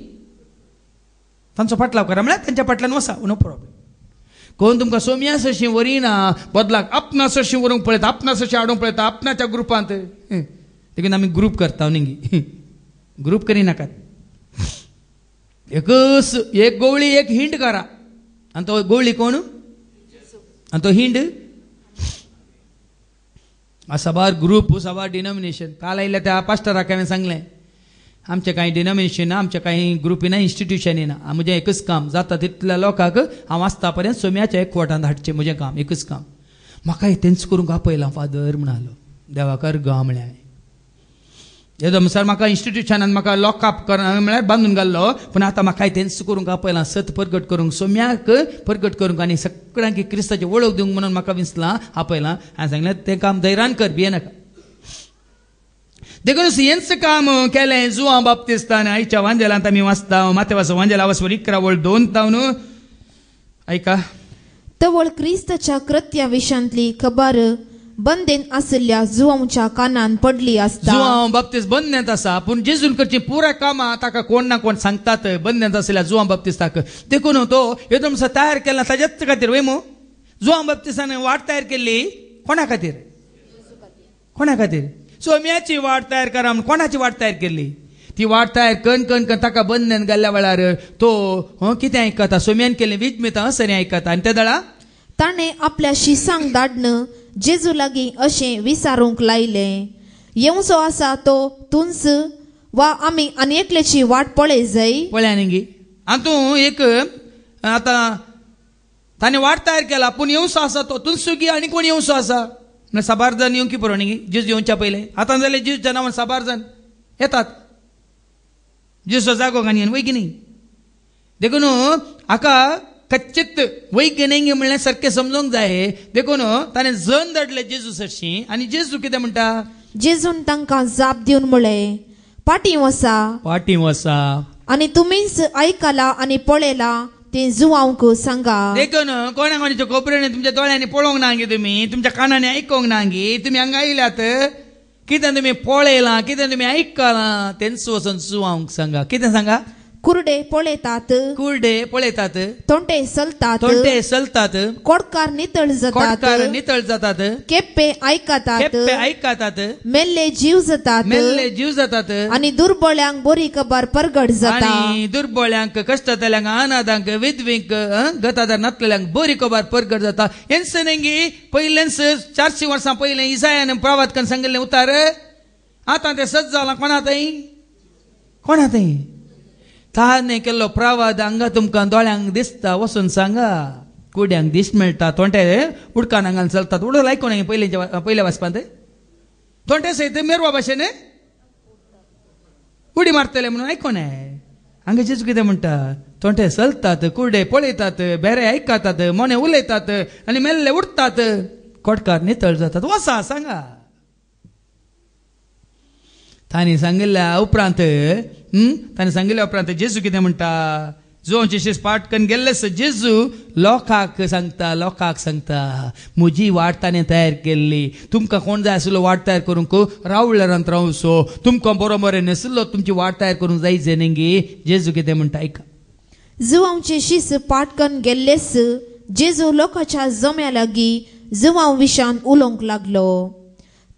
तांचो फाटलाव करा म्हळ्यार तांच्या फाटल्यान वसा नो प्रॉब्लेम कोण तुमकां सोम्या सरशीं वरिना बदलाक आपणा सरशीं व्हरूंक पळयता आपणा सरशीं हाडूंक पळयता आपणाच्या ग्रुपांत देखून आमी ग्रूप करता न्ही ग्रूप करिनाकात एक गवळी एक हिंड करा आनी तो गवळी कोण आनी तो हिंड साबार ग्रूप साबार डिनॉमिनेशन काल आयिल्ल्या त्या पास्टराक हांवें सांगलें आमचें कांय डिनॉमिनेशन ना आमचें कांय ग्रुपी ना इन्स्टिट्यूशनी ना म्हजें एकच काम जाता तितल्या लोकांक हांव आसता पर्यंत सोम्याच्या एकवटांत हाडचें म्हजें काम एकच काम म्हाका तेंच करूंक आपयलां फादर म्हणालो देवाकार गा म्हळ्यार एकदम सर म्हाका इन्स्टिट्यूशनान म्हाका लॉकअप म्हळ्यार बांदून घाल्लो पूण आतां म्हाका तेंच करूंक आपयलां सत परगट करूंक सोम्याक परगट करूंक आनी सगळ्यांक क्रिस्ताची वळख दिवंक म्हणून म्हाका विसलां आपयलां हांवें सांगलें तें काम धैर्यान कर भियेनाका देखून हेंच काम केलें जुआं बाप्तिस्तान आयच्या वांजेलांत आमी वाचता मातेवाचो वांजेला वचवर 11 वळ 2 तावन ऐका तवळ क्रिस्ताच्या कृत्या विशांतली खबर बंदेन आसल्या जुआंच्या कानान पडली आसता जुआं बाप्तिस्त बंदेंत आसा पूण जेजून करची पुराय कामां ताका कोण ना कोण सांगतात बंदेंत आसल्या जुआं बाप्तिस्ताक देखून तो एकदम तयार केला ताच्याच खातीर वय मो जुआं बाप्तिस्तान वाट तयार केल्ली कोणा खातीर सोम्याची वाट तयार करा म्हण कोणाची वाट तयार केल्ली ती वाट तयार कन ताका बंदेन घाल्ल्या वेळार तो कितें आयकता सोम्यान केल्लें वीज मिता सरी आयकता आनी त्या दळा ताणें आपल्या शिसांक धाडन जेजू लागीं अशें विचारूंक लायलें येवचो आसा तो तुंच वा आमी आनी एकल्याची वाट पळय जाय पळया न्ही आनी तूं एक आतां ताणें वाट तयार केला पूण येवचो आसा तो तुंच गी आनी कोण येवचो आसा साबार जाण येवंकी पुरो न्ही जेजू येवच्या पयलें आतां जाल्यार जेजूच्या नांवान साबार जाण येतात जेजूचो जागो घालून वय की न्ही देखून हाका कच्चित वैक्य नाही म्हणल्यासारखे समजूंक जाय. देखून ताणें जन धाडले जेजू सरशी आनी जेजू कितें म्हणटा, जेजून तांकां जाप दिवन म्हळें, पाटी वसा आनी तुमीच आयकला आनी पळयला ते जुवांक सांगा. देखून कोणा कोणाच्या कोपऱ्यांनी तुमच्या दोळ्यांनी पळोवंक ना गे, तुम्ही तुमच्या कानांनी आयकोंक ना गे, तुम्ही हांगा आयल्यात कितें तुमी पळयलां, कितें तुमी आयकलां तेंच वचून जुवांक सांगा. कितें सांगा, कुरडे पळयतात, तोंटे चलतात, कोडकार नितळ जातात, केप्पे आयकतात, मेल्ले जीव जातात आनी दुर्बळ्यांक बरी खबर परगट जाता. दुर्बळ्यांक कश्टतल्यांक अनाथांक विधवेंक गतादार नातलेल्यांक बरी खबर परगट जाता. हेंच न्ही पयलेंच 400 वर्सां पयलें इसायान प्रवादकान सांगिल्लें उतार आतां तें सज जालां. कोणाथंय ताणे केल्लो प्रवाद हांगा तुमकां दोळ्यांक दिसता वचून सांगा. कुड्यांक दिश्ट मेळटा, तोंटे उडकान हांगान चलतात. उडो आयकोन पयल्या वाचपांत तोंटे सयत मेरवा भाशेन उडी मारतले म्हणून आयकोनाय. हांगा जेजू कितें म्हणटा, तोंटे चलतात, कुर्डे पळयतात, बेरे आयकतात, मोने उलयतात आनी मेल्ले उडतात, कोडकार नितळ जातात. वसा सांगा. ताणी सांगिल्ल्या उपरांत जेजू कितें म्हणटा, जोंचे शिस पाठ करून गेल्लेस जेजू लोकांक सांगता म्हजी वाट ताणें तयार केल्ली. तुमकां कोण जाय आसलो वाट तयार करूंक रावळ्यारांत रावसो, तुमकां बरोबर नासलो तुमची वाट तयार करूंक जायचे न्ही गे. जेजू कितें म्हणटा आयका. जुवांचे शिस पाठ करून गेल्लेस जेजू लोकांच्या जम्या लागीं जुवां विशान उलोवंक लागलो.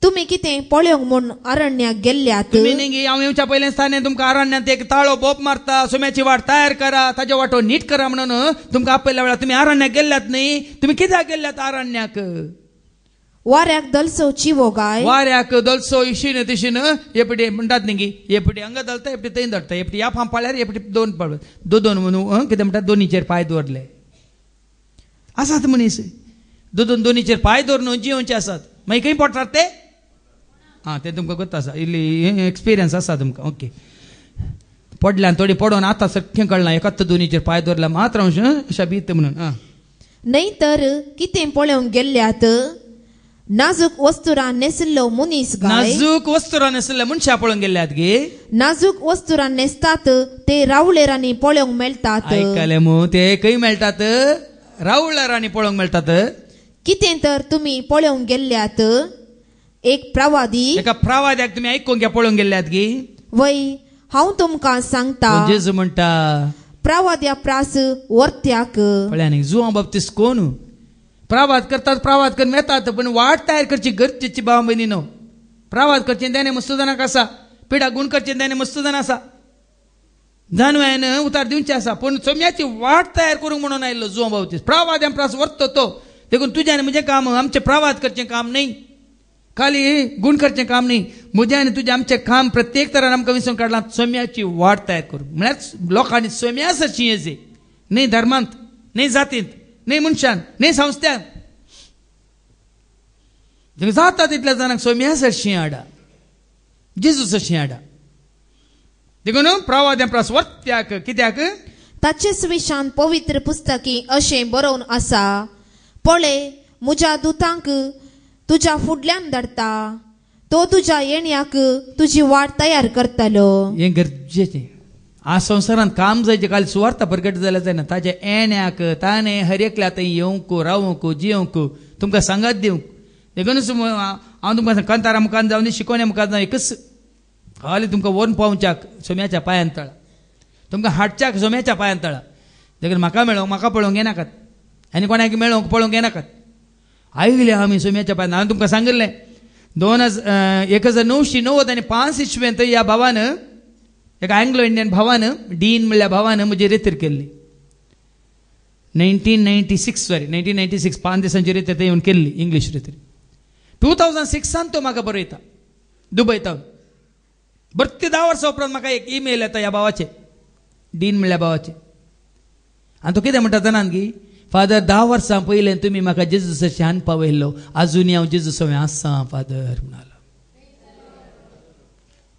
तुम्ही कितें पळयोंक म्हूण अरण्याक गेल्ल्यात. हांव येवच्या पयलें ताणें तुमकां अरण्यात एक ताळो बोप मारता, सोम्याची वाट तयार करा, ताज्या वाटो नीट करा म्हणून तुमकां आपयल्या वेळार तुम्ही अरण्याक गेल्ल्यात न्ही. तुम्ही कित्याक गेल्ल्यात अरण्याक? वाऱ्याक दलसो चिवो गाय, वाऱ्याक दलसो इशीन तिशीन एपटी म्हणटात न्ही, एपटी हांगा दलता एपटी थंय धरता, एपटी ह्या फाम पाळ्यार एपटी दोन म्हणून कितें म्हणटात दोनीचेर पांय दवरले. आसात मनीस दोनीचेर पांय दवरून जिवचे आसात. मागीर खंय पडटात ते? ते तुमकां करता आसा, इल्ली एक्सपिरियन्स आसा तुमकां. ओके, पडल्यान थोडी पडोन आतां सख्खें कळना एकाच दोनीचेर पांय दवरला मात्र अशा भीत म्हणून. न्हय तर कितें पळोवंक गेल्ल्यात नाजूक वस्तुरां नेसिल्लो मनीस गाय. नाजूक वस्तुरां नेसिल्ल्या मनशां पळोवंक गेल्ल्यात गे. नाजूक वस्तुरां नेसतात ते रावळेरांनी पळोवंक मेळटात. आयकले मू ते खंय मेळटात? रावळेरांनी पळोवंक मेळटात. कितें तर तुमी पळोवंक गेल्ल्यात एक प्रवादी, एका प्रवाद्याक तुमी आयकोंक पळोवंक गेल्ल्यात गे. वय हांव तुमकां सांगता, जेजू म्हणटा प्रवाद्या प्रास वर्त्याक. पळयानी जुवां बाबतीस कोण प्रवाद करतात, प्रवाद करून येतात, पण वाट तयार करची गरजेची भाव भयणीनो. प्रवाद करचें तेणे मस्त जाणांक आसा, पिडा गुण करचें तेणे मस्त जाण आसा, जानव्यान उतार दिवचे आसा, पण सोम्याची वाट तयार करूंक म्हणून आयिल्लो जुवां बाबतीस. प्रवाद्या प्रास वर्तो तो. देखून तुजें आनी म्हजें काम आमचें प्रवाद करचें काम न्ही, खाली गुण करचें काम न्ही. म्हजें आनी तुजें आमचें काम प्रत्येक तरान आमकां विसरून काडलां सोम्याची वाट तयार करूंक. म्हळ्यार लोकांनी सोम्या सरशी येजे, न्ही धर्मांत, न्ही जातींत, न्ही मनशान, न्ही संस्थ्यान. जाता तितल्या जाणांक सोम्या सरशी हाडा, जेजू सरशी हाडा. देखून प्रवाद्या प्रास वर्त्याक. कित्याक? ताचेच विशान पवित्र पुस्तकी अशें बरोवन आसा, पळय म्हज्या दुतांक तुज्या फुडल्यान धाडटा, तो तुज्या येण्याक तुजी वाट तयार करतलो. हें गरजेचें. आज संवसारांत काम जायचें काल सुवार्ता प्रगट जाल्यार जायना. ताच्या येण्याक ताणें हर एकल्या थंय येवंक, रावूंक, जियोंक, तुमकां सांगात दिवंक. देखूनच हांव तुमकां कांतारा मुखार जावन शिकोवण्या मुखार जावन एकच खाली तुमकां व्हरून पावच्याक सोम्याच्या पांयान तळा, तुमकां हाडच्याक सोम्याच्या पांयान तळा. देखून म्हाका मेळोवंक, म्हाका पळोवंक येनाकात, आनी कोणाक मेळोवंक पळोवंक येनाकात. आयिल्ले आमी सोम्याच्या पांयान. हांवें तुमकां सांगिल्लें 1990 आनी 5 इस्वेंत ह्या भावान, एका एंग्लो इंडियन भावान, डीन म्हणल्या भावान म्हजी रेतीर केल्ली. 1996 5 दिसांची रेतीर येवन केल्ली, इंग्लीश रेतीर. 2006 तो म्हाका बरयता दुबयतावन. बरती 10 वर्सां उपरांत म्हाका एक ईमेल येता ह्या भावाचे, डीन म्हणल्या भावाचे. आनी तो कितें म्हणटा जाणात की, फादर 10 वर्सां पयलें तुमी म्हाका जेजू सरशी हान पावयल्लो, आजुनी हांव जेजू सवें आसा फादर म्हणालो.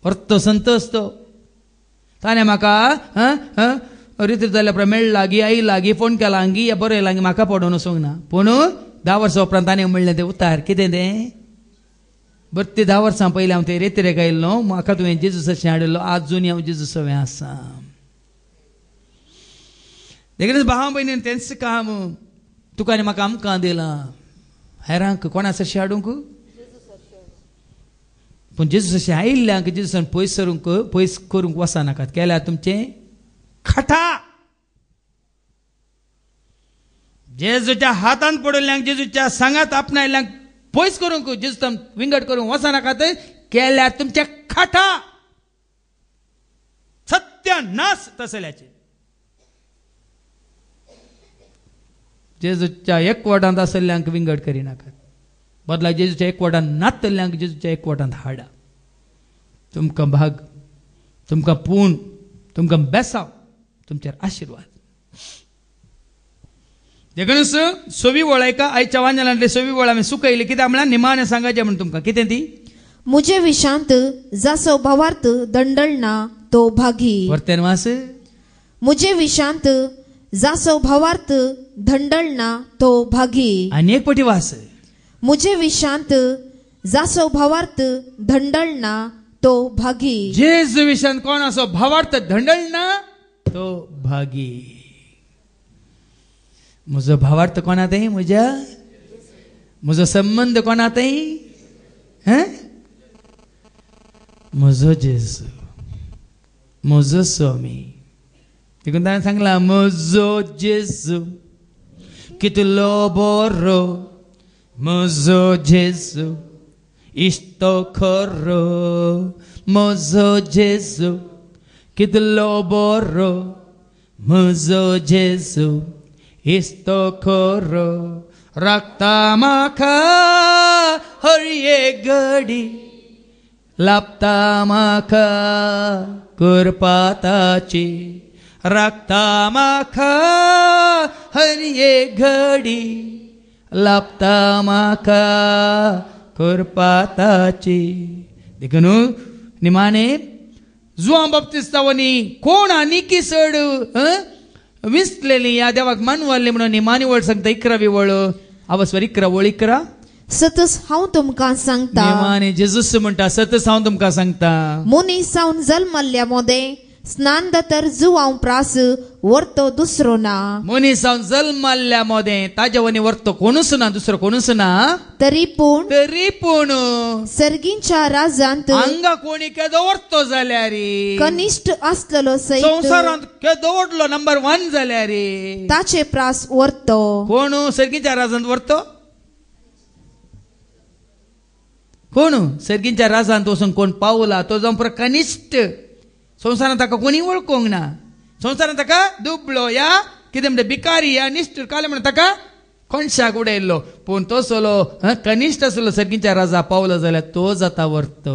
वर्तो संतोश तो. ताणें म्हाका रितीर जाल्या उपरांत मेळ्ळा गी आयला गी फोन केला गी बरो येयला गी म्हाका पडोवन वचोंक ना पूण 10 वर्सां उपरांत ताणें म्हणलें तें उतार कितें तें बरें ते 10 वर्सां पयलीं हांव ते रेतीरेक आयिल्लो म्हाका तुवें जेजूसाचें हाडिल्लो आजून हांव जेजूसावें आसा देखीक भावा भयणीन तेंच काम तुका आनी म्हाका आमकां दिलां हेरांक कोणा सरशी हाडूंक पूण जेजूसाचें आयिल्ल्यांक जेजूसान पयस करूंक वचनाकात केल्यार तुमचें खटा जेजूच्या हातांत पडल्ल्यांक जेजूच्या सांगात आपणायल्ल्यांक पयस करूंक जेजून विंगड करूंक वचनाकात केल्यार तुमचें खटा सत्यानाश तसल्याचे जेजूच्या एकवटांत आसल्ल्यांक विंगड करिनाकात बदला जेजूच्या एकवटांत नातल्ल्यांक जेजूच्या एकवटांत हाडा तुमकां भाग तुमकां पूण तुमकां बेसाव तुमचेर आशिर्वाद देखूनच सोवी वळयका आयच्या वांजलांतले सोवी वळ आमी सुकयली कित्याक म्हळ्यार निमाणें सांगायचें म्हण तुमकां कितें ती मुजे विशांत जासो भावार्थ दंडळना तो भागी वर्तेन वास मुजे विशांत जासो भावार्थ दंडळना तो भागी आनी एक पटी वास मुजे विशांत जासो भावार्थ दंडळना तो भागी जेजू विशांत कोण असो भावार्थ दंडळना तो भागी म्हजो भावार्थ कोणातय म्हजो संबंध कोणातय म्हजो जेजू म्हजो स्वामी देखून ताणें सांगला म्हजो जेजू कितलो बरो म्हजो जेजू इश्तो खरो म्हजो जेजू कितलो बरो म्हजो जेजू इस्तो खरो राखता म्हाका हर एक घडी लाभता म्हाका करपाताची राखता म्हाका हर एक घडी लाभता म्हाका करपाताची देखून निमाणे जुआं बाप्तिस्तावनी कोण आनी चड विसलेली या देवाक मानवाल्ली म्हणून निमाणी वळ सांगता 11वी वळ आवस्वर 11 वळ 11 सतस हांव तुमकां सांगता निमाणे जेजूस म्हणटा सतस हांव तुमकां सांगता मनीस जावन जल्मल्ल्या मोदें स्नान दातर जुआंव प्रास वर्तो दुसरो ना मनीस जावन जल्मल्ल्या मोदें ताजे वनी वर्तो कोणूच ना दुसरो कोणूच ना तरी पूण सर्गींच्या राजांत हांगा कोणी केदो वर्तो जाल्यार कनिश्ट आसलेलो सैत संवसारांत केदो व्हडलो नंबर 1 जाल्यार ताचे प्रास वर्तो कोण सर्गींच्या राजांत वर्तो कोण सर्गींच्या राजांत वचून कोण पावला तो जावन कनिश्ट संवसारांत ताका कोणी वळखोंक ना संवसारांत ताका दुबळो या कितें म्हणटा भिकारी या निश्चूर काले म्हणटा ताका कोणशाक उडयल्लो पूण तो सोलो कनिश्ट आसलो सर्गींच्या राजा पावलो जाल्यार तो जाता वर्त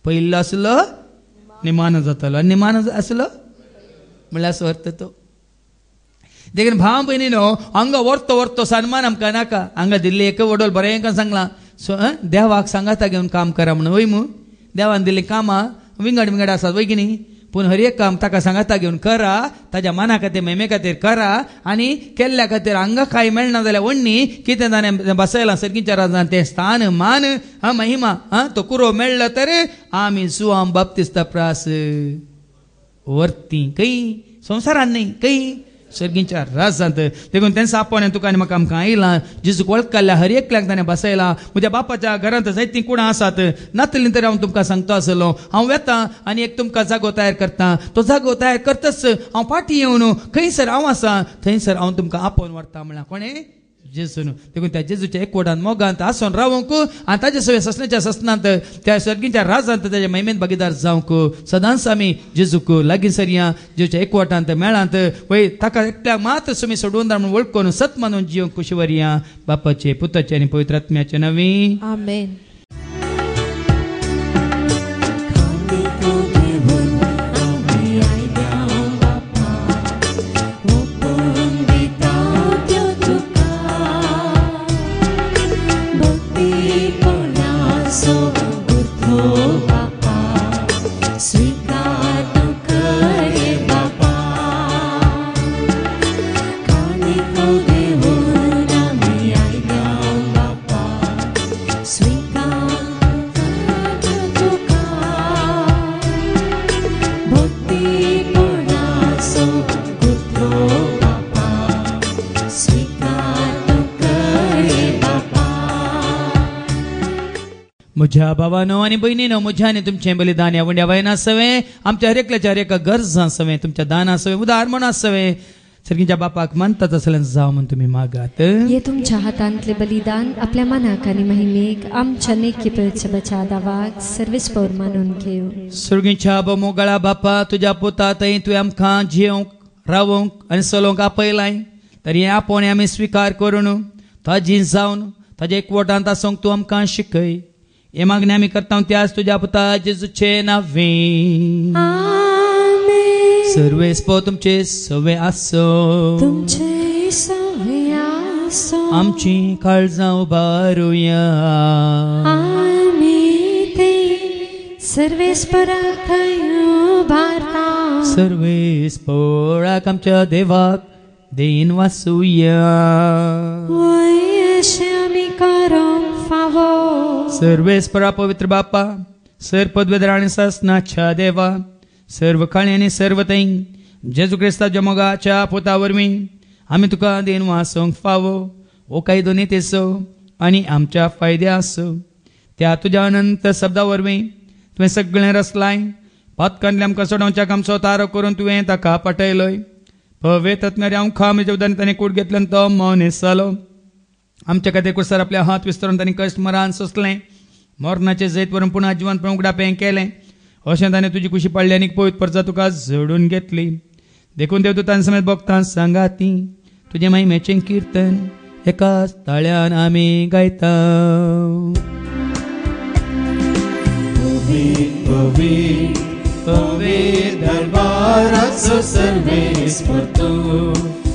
पयल्लो आसलो निमाण जातालो आनी निमाण आसलो म्हणल्यार असो वर्त तो देखून भाव भयणीनो हांगा वर्तो वर्तो सन्मान आमकां नाका हांगा दिल्ली एक वडोल बरें सांगलां देवाक सांगाता घेवन काम करा म्हणून वय मू देवान दिल्ली कामां विंगड आसात वय की न्ही पूण हर एक काम ताका सांगाता घेवन करा ताज्या मना खातीर मेमे खातीर करा आनी केल्ल्या खातीर हांगा कांय मेळना जाल्यार वण्णी कितें ताणें बसयलां सर्गींच्या राजान तें स्थान मान महिमा तो कुरो मेळ्ळो तर आमी जुआं बाप्तिस्ता प्रास व्हरती खंय संवसारान न्ही खंय सर्गींच्या राजांत देखून तें सापोन तुका आनी म्हाका आमकां आयलां जेजूक वळखल्या हर एकल्याक ताणें बसयलां म्हज्या बापाच्या घरांत जायतीं कुणां आसात नातलीं तरी हांव तुमकां सांगता आसलो हांव येतां आनी एक तुमकां जागो तयार करतां तो जागो तयार करतच हांव फाटीं येवन खंयसर हांव आसां थंयसर हांव तुमकां आपोवन व्हरतां म्हळ्यार कोणें जेजून देखून त्या जेजूच्या एकवटांत मोगांत आसोन रावूंक आनी ताजे सगळे ससण्याच्या ससनांत त्या सर्गींच्या राजांत ताच्या महिमेंत भागीदार जावंक सदांच आमी जेजूक लागीं सरया जेजूच्या एकवटांत मेळांत वय ताका एकट्याक मात सुमी सोडून दा म्हणून वळखून सत मानून जिवंक खुशी वरया बापाचे पुताचे आनी पवित्र आत्म्याचे नवी आमेन. स्वीकार तुका भक्तीपणाचो कुत्रो बापा स्वीकार तुकडे बापा. म्हज्या भावानो आनी भयणीनो, म्हज्या आनी तुमचें बलिदान ह्या वंड्या वयन आसवे, आमच्या हर एकल्याच्या हर एका गरजां आसवे, तुमच्या दान आसवे, उदार म्हण आसवे. सर्गीच्या बापाक मानतात असल्यान जाव म्हण तुम्ही मागात. ये तुमच्या हातांतले बलिदान आपल्या मनाक आनी महिमेक आमच्या नेकी बच्या दावाक सर्वेस पौर मानून घेव. सर्गीच्या मोगळा बापा, तुझ्या पुतात तुवें आमकां जियोंक रावोंक आनी चलोवंक आपयलाय, तरी आपोवन आमी स्विकार करून ताजी जावन ताजे एकवटांत आसूंक तूं आमकां शिकय. हे मागणी आमी करता त्याच तुझ्या पुता जेजूचे नांवे. सर्वेस्पो तुमचे सवे आसो, तुमचे सवे आसो, आमची काळजां उबारुया. आमी ते सर्वेस्पराक उबारता. सर्वेस्पराक आमच्या देवाक देन वासुया. अशें आमी करूंक फावो. सर्वेस्परा पवित्र बापा, सर पदवेदर आनी सासनाच्या देवा, सर्व काळी आनी सर्व तैं जेजू क्रिस्ताच्या मोगाच्या पोता वरवीं आमी तुका देन वासोंक फावो. ओ काही दोनी तेसो आनी आमच्या फायद्या आसो. त्या तुज्या अनंत शब्दा वरवीं तुवें सगळें रचलाय. पातकांतले आमकां सोडोवच्याक आमचो तारो करून तुवें ताका पटयलोय. पवित्र आत्म्यान आमकां आमच्या उदारण ताणें कूड घेतल्यान तो मनीस जालो. आमच्या खातीर कुसर आपले हात विस्तरून तांणी कश्ट मरान सोंसलें. मरणाचें जैत व्हरून पुन्हा जिवंतपण उगडापें केलें. अशें ताणें तुजी कुशी पडली आनी पवित्र परजा तुका जोडून घेतली. देखून देवदूतां समेत भक्तां सांगाती तुजे महिमेचें किर्तन एकाच ताळ्यान आमी गायता. पवित्र दरबाराचो सर्वेस्पर तूं,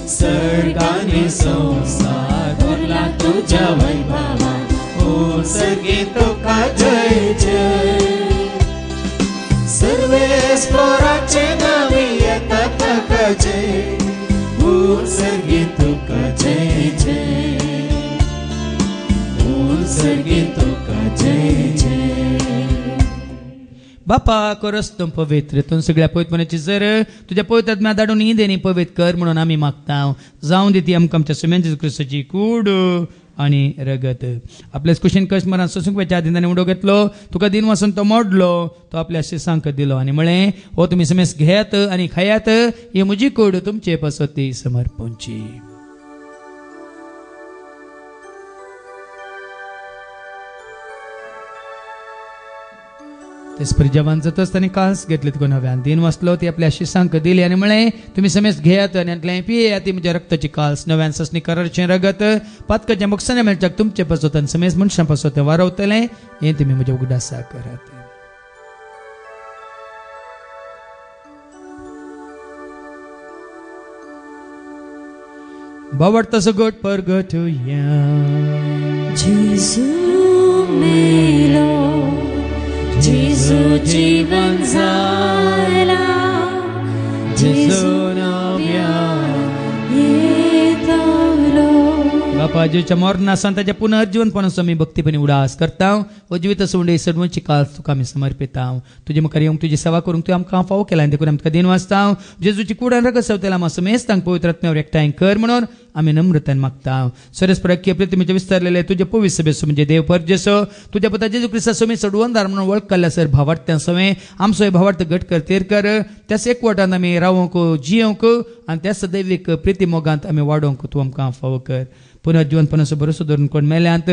सर्गांनी संसार भरला तुज्या वैभवान. ओ सर्गी तुका जय जय. सर्वेस्पराचे नावे येता ताका जय. ओ सर्गी तुका जय जय. ओ सर्गी तुका जय जय. बापा करस तूं पवित्र, तूं सगळ्या पवित्रपणाची जर तुज्या पवित्र आत्म्या धाडून ही देणी पवित्र कर म्हणून आमी मागता. जावं दी ती आमकां आमच्या सुमेन जेजू क्रिस्ताची कूड आनी रगत. आपल्याच कुशीन कश्ट मरान सोसूंक वेच्या आदी ताणें उडो घेतलो. तुका दिन वासून तो मोडलो, तो आपल्या शिसांक दिलो आनी म्हळें हो तुमी समेस घेयात आनी खायात, ही म्हजी कूड तुमचे पसती समर्पणची. तेसपरी जवान जातच तांणी कांस घेतले तुका नव्यान. दिन वाचलो ती आपल्या शिसांक दिली आनी म्हळें तुमी समेस घेयात आनी आतलें पियेयात, ती म्हज्या रक्ताची काल्स नव्यान ससनी करारचें रगत पातकाच्या मोक्षाने मेळच्याक तुमचे पसोतन समेस मनशां पसोतें वारवतलें. हें तुमी म्हज्या उगडासा करात. बावडतासो गोट परगटुया. जेजू मेलो, जेजू जीवन जाला, जेजू नव्या येतलो. बापा जेच्या मरणासान ताच्या पुनर्जीवनपणाचो आमी भक्तीपणी उडास करता. हो जिवीत सोडे सडवणची काल तुका आमी समर्पिता. तुजे मुखार येवंक तुजी सेवा करूंक तुवें आमकां फावो केला आनी देखून आमी तुका दिन वाचता. जेजूची कुडान रगत सवतेला आमी समेस तांक पवित्र आत्म्यावर एकठांय कर म्हणून आमी नम्रतान मागता. सरस्पराख्य प्रतिमेचे विस्तारलेले तुजे पवित्र सभेचो म्हणजे देव परजेसो तुज्या पुता जेजू क्रिस्ता समेत सडवणदार म्हणून वळख केल्या सर भावार्थ्यां समेत आमचो भावार्थ घट कर तेर कर. त्याच एकवटान आमी रावोंक जियोंक आनी त्याच दैवीक प्रिती मोगांत आमी वाडोवंक तूं आमकां फावो कर. पुनर्जीवनपणाचो भरोसो धरून कोण मेल्यांत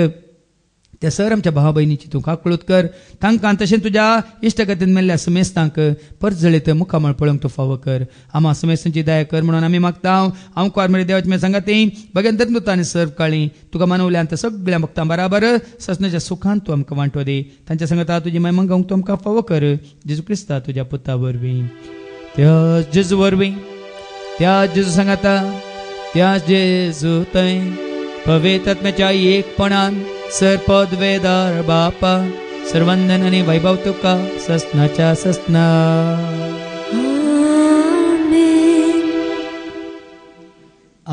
त्या सर आमच्या भावा भयणीची तूं काकळूत कर. तांकां तशें तुज्या इश्टगतीन मेल्ल्या समेस्तांक परजळीत मुखामळ पळोवंक तूं फावो कर. आम्हा समेस्तांची दया कर म्हणून आमी मागता. हांव कॉर्मेरी देवाची मे सांगाती भगवंत दूता आनी सर काळी तुका मानवल्यांत सगळ्या भक्तां बराबर ससनाच्या सुखांत तूं आमकां वांटो दी. तांच्या सांगता तुजी महिमा गावंक तूं आमकां फावो कर. जेजू क्रिस्ता तुज्या पुता वरवीं त्या जेजू वरवीं त्या जेजू सांगाता त्या जेजू थंय पवित्र आत्म्याच्या एकपणान सर पदवेदार बापा सर्वंदन आणि वैभव तुका ससनाच्या ससना.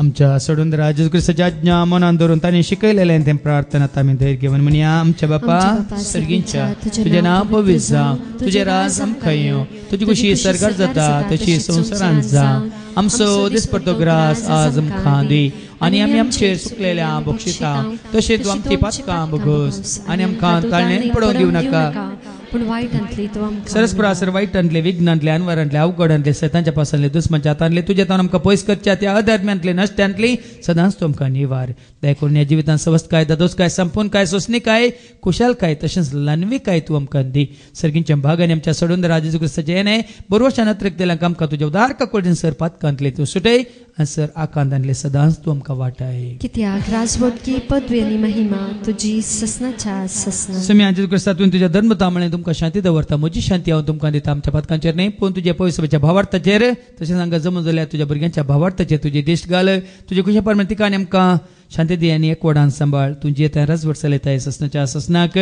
आमच्या सोडून राजेश क्रिस्ताच्या आज्ञा मनान धरून तांणी शिकयलेलें तें प्रार्थनात आमी धैर्य घेवन म्हणया. आमच्या बापा सर्गींच्या तुजें नांव पवित्र जावं, तुजें राज आमकां येवं, तुजी कुशी सर्गार जाता तशी संवसारांत जावं. आमचो दिसपडटो ग्रास आज आमकां दी आनी आमी आमचेर सुकलेल्या बक्षिता तशें तूं आमची पातकां बगोस आनी आमकां ताळणेन पडोवंक दिवं नाका. पण वायटांतली तूं आमकां सरस्परासर वायटांतले विघ्नांतले अनवरांतले अवघडांतले सैतांच्या पासांतले दुस्मांच्या हातांतले तुजे तावन आमकां पयस करच्या त्या अधर्म्यांतले नश्ट्यांतली सदांच तूं आमकां निवार. दया करून ह्या जिवितांत सवस्थकाय दादोसकाय संपूर्णकाय सोंसणीकाय खुशालकाय तशेंच लानवीकाय तूं आमकां दी. सर्गींच्या भागांनी आमच्या सोडून राजेश क्रिस्ताचे येणे बरोवशान अतिरिक्तेल्यांक आमकां तुज्या उदार काकोडीन सर पातकांतले तूं सुटय आनी सर आकांतांतले सदांच तूं आमकां वाटाय. कित्याक राजवटकी पदवी आनी महिमा तुजी ससनाच्या ससना. समी राजेश क्रिस्ता तुवें तुज्या धर्मतामळे तुमकां शांती दवरता. म्हजी शांती हांव तुमकां दिता. आमच्या पातकांचेर न्ही पूण तुज्या पवित्रच्या भावार्थाचेर तशेंच हांगा जमून जाल्यार तुज्या भुरग्यांच्या भावार्थाचेर तुजी दिश्ट घाल. तुजे खुशे परमेन तिकांनी आमकां शांती दी आनी एकवटान सांबाळ. तुजी येता राजवट चलयताय ससनाच्या ससनाक.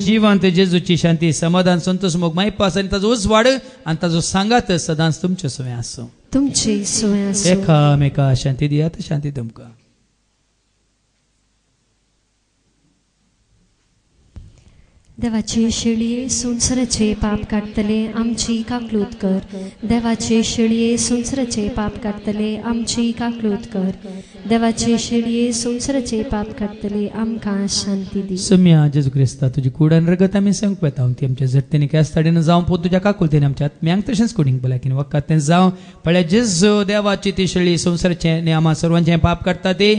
जिवंत जेजूची शांती समाधान संतोष मोग मायपास आनी ताजो उजवाड आनी ताजो सांगात सदांच तुमचे सोय आसूं. तुमची सोय आसूं. एकामेका शांती दियात. शांती तुमकां. देवाचे शेळये संवसाराचे पाप काडटले आमची काकलूत कर. देवाचे शेळये संवसाराचे पाप काडटले आमची काकलूत कर. देवाचे शेळये संवसाराचे पाप काडटले आमकां शांती दी. सम्या जेजू क्रिस्ता तुजी कुडान रगत आमी संक वेता ती आमच्या झटतेनी केस्ताडीन जावं पो तुज्या काकुलतेन आमच्या आत्म्यांक तशेंच कुडींक भलायकीन वखदांत तें जावं. पळय जेजू देवाची ती शेळी संवसाराचे आनी आम्हा सर्वांचें पाप काडटा ती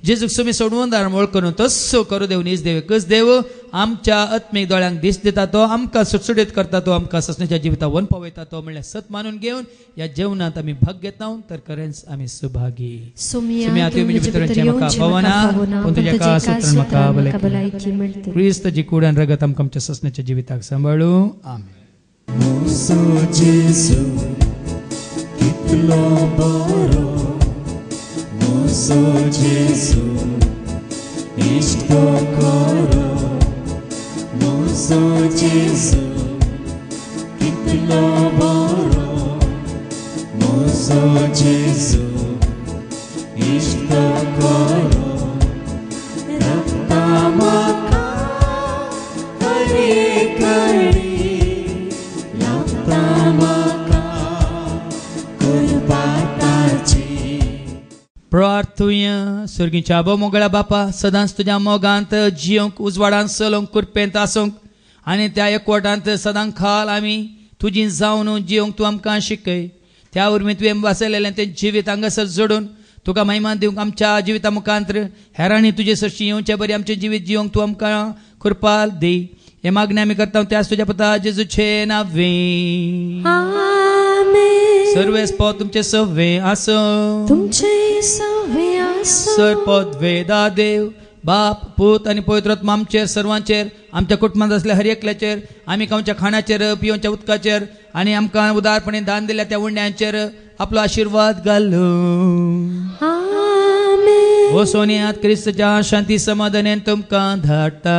जेजूक सुमी सोडवून दारमोळ करून तस्सो करू देव नीज देव एकच देव आमच्या आत्मीक दोळ्यांक दिस दिता तो आमकां सुटसुटीत करता तो आमकां ससण्याच्या जिविता वन पवयता तो म्हणल्यार सत मानून घेवन ह्या जेवणांत आमी भाग घेता तर खरेंच आमी सुभागी. सुमिया तूं म्हजे भितर येवचें भवना पूण तुज्या काळासूत्रान म्हाका भलायकी मेळटली. क्रिस्त जी कुडान रगत आमकां आमच्या ससण्याच्या जिविताक सांबाळूं. आमेन. Mozo Jesu, isto coro. Mozo Jesu, kitlo boro. Mozo Jesu, isto coro. Raptamaka, hari kari. Raptamaka, kurbatachi. प्रार्थुया. सर्गीच्या आबो मोगळ्या बापा सदांच तुज्या मोगांत जियोंक उजवाडांत सलोंक कुरपेंत आसूंक आनी त्या एकवटांत सदां खाल आमी तुजी जावन जियोंक तूं आमकां शिकय. त्या उर्मी तुवें वाचयलेलें तें जिवीत हांगासर जोडून तुका महिमान दिवंक आमच्या जिविता मुखांतर हेरांनी तुजे सरशी येवचे बरें आमचें जिवीत जियोंक तूं आमकां कृपाल दी. हे मागणी आमी करता त्याच तुज्या पुता जेजूचे नांवें. सर्वेस्पद तुमचे सव्वे आसो. तुमचे सव्वे आसो. सरपद वेदा देव बाप पूत आनी पवित्र आत्मा आमचेर सर्वांचेर आमच्या कुटुंबांत असल्या हर एकल्याचेर आमी खावच्या खाणाचेर पिवच्या उदकाचेर आनी आमकां उदारपणे दान दिल्या त्या उंड्यांचेर आपलो आशिर्वाद घालो. हो सोन्यांत क्रिस्ताच्या शांती समाधानान तुमकां धाडटा.